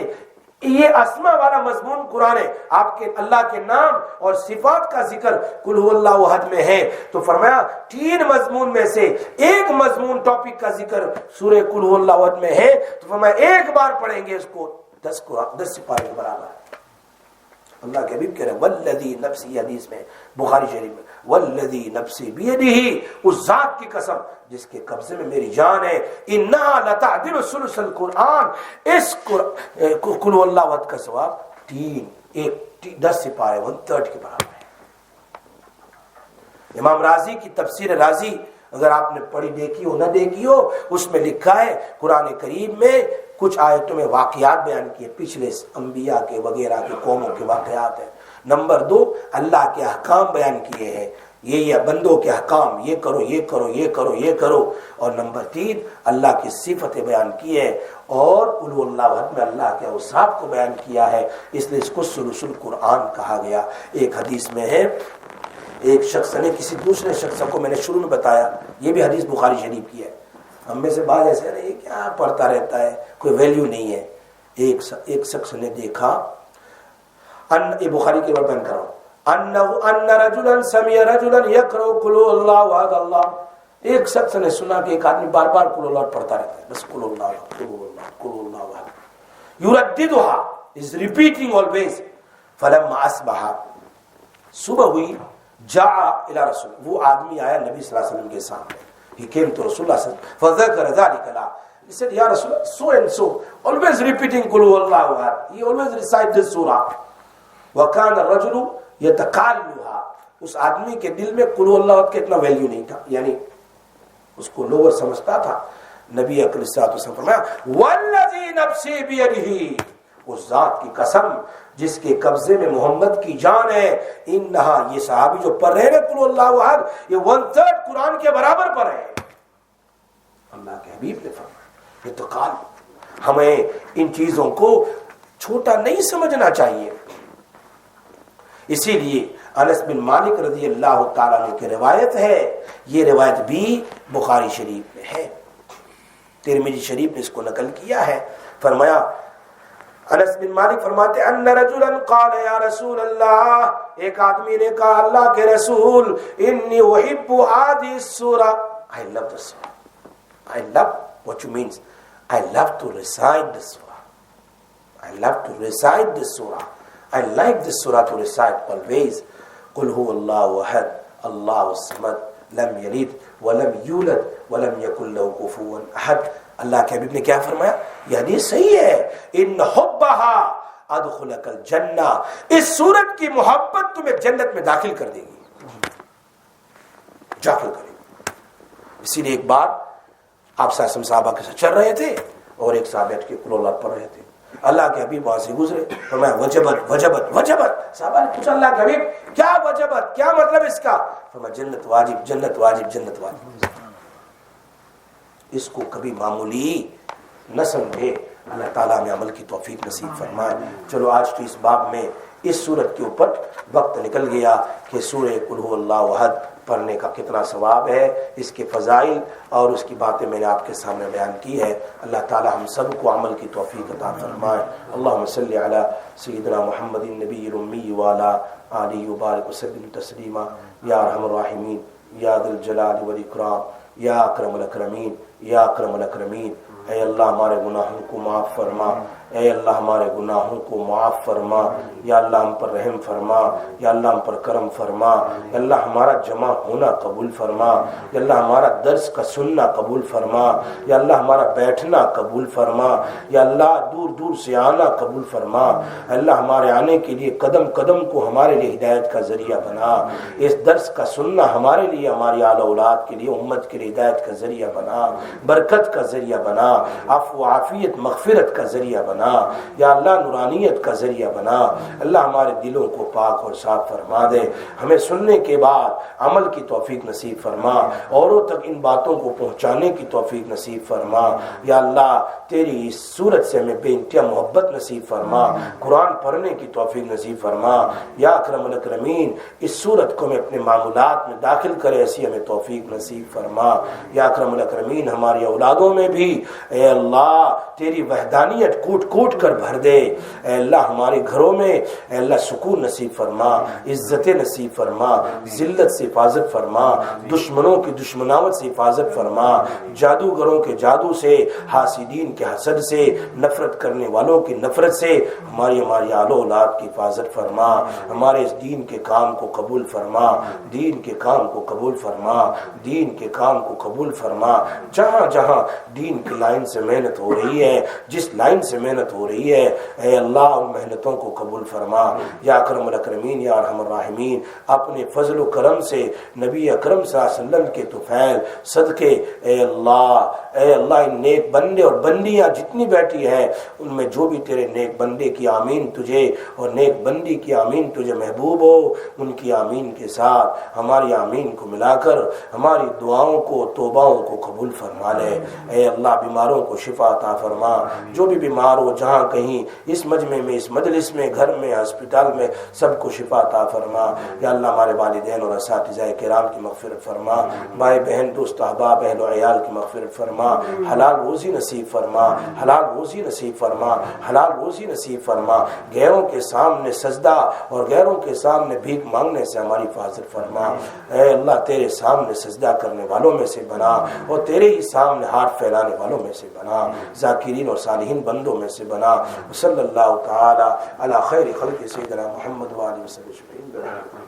یہ اسماء والا مضمون قرآن ہے، آپ کے اللہ کے نام اور صفات کا ذکر قل هو اللہ احد میں ہے۔ تو فرمایا 3 مضمون میں سے ایک مضمون ٹاپک کا ذکر سورہ قل هو اللہ احد میں ہے، تو فرمایا ایک بار پڑھیں گے اس کو 10 سپارے کے برابر۔ اللہ کے حبیب کہہ رہے ہیں والذی نفسی، حدیث میں بخاری شریف میں، والذی نفسی بیدہ، اس ذات کی قسم جس کے قبضے میں میری جان ہے، انہا لتعدل ثلث القرآن، اس قل هو اللہ احد کا ثواب 10 سپارے 1/3 کے برابر ہے۔ امام راضی کی تفسیر راضی اگر آپ نے پڑھی دیکھی ہو نہ دیکھی ہو، اس میں لکھا ہے قرآن کریم میں کچھ آیتوں میں واقعات بیان کیے، پچھلے انبیاء کے وغیرہ کے قوموں کے واقعات ہیں۔ نمبر 2 اللہ کے احکام بیان کیے ہیں، یہ بندوں کے احکام، یہ کرو یہ کرو یہ کرو یہ کرو، اور نمبر 3 اللہ کی صفتیں بیان کی ہے، اور قل هو اللہ احد میں اللہ کے اوصاف کو بیان کیا ہے، اس لیے اس کو سلسل قرآن کہا گیا۔ ایک حدیث میں ہے، ایک شخص نے کسی دوسرے شخص کو، میں نے شروع میں بتایا یہ بھی حدیث بخاری شریف کی ہے، ہم میں سے بعض ایسے ہیں یہ کیا پڑھتا رہتا ہے، کوئی ویلیو نہیں ہے۔ ایک شخص نے دیکھا، یہ بخاری کی بیان کر رہا ہوں، ان رجلا سمع رجلا یقرأ قل هو اللہ احد اللہ، ایک شخص نے سنا کہ ایک آدمی بار بار قل اللہ پڑھتا رہتا ہے، بس قل اللہ قل اللہ قل اللہ احد، یرددها is repeating always۔ فلما اصبح، صبح ہوئی، جاء الى رسول، وہ آدمی آیا نبی صلی اللہ علیہ وسلم کے سامنے، he came to Rasulullah فذكر ذلك له، he said ya Rasulullah so and so always repeating قل هو اللہ احد، he always recite this surah، وكان الرجل يتقالها، اس آدمی کے دل میں قل هو اللہ احد کا اتنا ویلیو نہیں تھا، یعنی اس کو لوور سمجھتا تھا۔ نبی اکرم صلی اللہ علیہ وسلم فرمایا والذی نفسی بیدہ، اس ذات کی قسم جس کے قبضے میں محمد کی جان ہے، انہا یہ صحابی جو پڑھ رہے ہیں قل اللہ احد، یہ 1/3 قرآن کے برابر پڑھ رہے ہیں۔ اللہ کے حبیب نے فرمایا، یہ تو قال، ہمیں ان چیزوں کو چھوٹا نہیں سمجھنا چاہیے۔ اسی لیے انس بن مالک رضی اللہ تعالیٰ عنہ کی روایت ہے، یہ روایت بھی بخاری شریف میں ہے، ترمذی شریف نے اس کو نقل کیا ہے۔ فرمایا انس بن مالک فرماتے ان رجلا قال یا رسول اللہ، ایک آدمی نے کہا اللہ کے رسول، انی احب هذه السورہ، I love the surah. I love what you means. I love to recite the surah. I love to recite the surah. I like the surah to recite always. قل هو الله احد الله الصمد لم يلد ولم يولد ولم يكن له كفوا احد۔ اللہ کے حبیب نے کیا فرمایا؟ یہ حدیث صحیح ہے، ان حبها ادخلک الجنہ، اس سورت کی محبت تمہیں جنت میں داخل کر دے گی، داخل کرے گی۔ اسی لیے ایک بار آپ صحابہ کے ساتھ چل رہے تھے اور ایک صاحب بیٹھ کے قل اللہ پڑھ رہے تھے، اللہ کے حبیب وہاں سے گزرے، فرمایا وجبت وجبت وجبت۔ صحابہ نے پوچھا اللہ کے حبیب کیا وجبت، کیا مطلب اس کا؟ فرمایا جنت واجب جنت واجب جنت واجب۔ اس کو کبھی معمولی نہ سمجھے، اللہ تعالیٰ میں عمل کی توفیق نصیب فرمائے۔ چلو آج تو اس باب میں اس سورت کے اوپر وقت نکل گیا کہ سورہ قل هو اللہ احد پڑھنے کا کتنا ثواب ہے، اس کے فضائل اور اس کی باتیں میں نے آپ کے سامنے بیان کی ہے۔ اللہ تعالی ہم سب کو عمل کی توفیق عطا فرمائے۔ اللہم صلی علی سیدنا محمد النبی الامی وعلی آلہ وبارک وسلم تسلیما، یا ارحم الراحمین، یا ذی الجلال والاکرام، یا اکرم الاکرمین، یا اکرم الاکرمین۔ اے اللہ ہمارے گناہوں کو معاف فرما، اے اللہ ہمارے گناہوں کو معاف فرما، یا اللہ ہم پر رحم فرما، یا اللہ ہم پر کرم فرما، یا اللہ ہمارا جمع ہونا قبول فرما، یا اللہ ہمارا درس کا سننا قبول فرما، یا اللہ ہمارا بیٹھنا قبول فرما، یا اللہ دور دور سے آنا قبول فرما، اللہ ہمارے آنے کے لیے قدم قدم کو ہمارے لیے ہدایت کا ذریعہ بنا، اس درس کا سننا ہمارے لیے، ہماری آل اولاد کے لیے، امت کے لیے ہدایت کا ذریعہ بنا، برکت کا ذریعہ بنا، عفو عافیت مغفرت کا ذریعہ بنا، یا اللہ نورانیت کا ذریعہ بنا۔ اللہ ہمارے دلوں کو پاک اور صاف فرما دے، ہمیں سننے کے بعد عمل کی توفیق نصیب فرما، اوروں تک ان باتوں کو پہنچانے کی توفیق نصیب فرما۔ یا اللہ تیری اس صورت سے ہمیں بے انتہا محبت نصیب فرما، قرآن پڑھنے کی توفیق نصیب فرما۔ یا اکرم الاکرمین اس صورت کو ہمیں اپنے معمولات میں داخل کرے، ایسی ہمیں توفیق نصیب فرما۔ یا اکرم الاکرمین ہماری اولادوں میں بھی اے اللہ تیری وحدانیت کوٹ کوٹ کر بھر دے، اے اللہ ہمارے گھروں میں اے اللہ سکون نصیب فرما، عزت نصیب فرما، ذلت سے حفاظت فرما، دشمنوں کی دشمناوت سے حفاظت فرما، جادوگروں کے جادو سے، حاسدین کے حسد سے، نفرت کرنے والوں کی نفرت سے ہماری آل اولاد کی حفاظت فرما، ہمارے اس دین کے کام کو قبول فرما، دین کے کام کو قبول فرما، دین کے کام کو قبول فرما۔ جہاں جہاں دین کی لائن سے محنت ہو رہی ہے، جس لائن سے محنت ہو رہی ہے اے اللہ ان محنتوں کو قبول فرما۔ یا اکرم الاکرمین یا ارحم الراحمین اپنے فضل و کرم سے نبی اکرم صلی اللہ علیہ وسلم کے طفیل صدقے اے اللہ ان نیک بندے اور بندیاں جتنی بیٹھی ہیں ان میں جو بھی تیرے نیک بندے کی آمین تجھے اور نیک بندی کی آمین تجھے محبوب ہو، ان کی آمین کے ساتھ ہماری آمین کو ملا کر ہماری دعاؤں کو توباؤں کو قبول فرما لے۔ اے اللہ بیماروں کو شفا عطا فرما، جو بھی بیمار ہو جہاں کہیں اس مجمع میں اس مجلس میں گھر میں ہسپتال میں سب کو شفا عطا فرما۔ یا اللہ ہمارے والدین اور اساتذہ کرام کی مغفرت فرما، بھائی بہن دوست احباب اہل و عیال کی مغفرت فرما، حلال روزی نصیب فرما، حلال روزی نصیب فرما، حلال روزی نصیب فرما۔ غیروں کے سامنے سجدہ اور غیروں کے سامنے بھیک مانگنے سے ہماری حفاظت فرما۔ اے اللہ تیرے سامنے سجدہ کرنے والوں میں سے بنا اور تیرے ہی سامنے ہاتھ پھیلانے والوں میں سے بنا، ذاکرین اور صالحین بندوں میں سے بنا۔ صلی اللہ تعالی علی خیر خلق سیدنا محمد و آلہ وسلم۔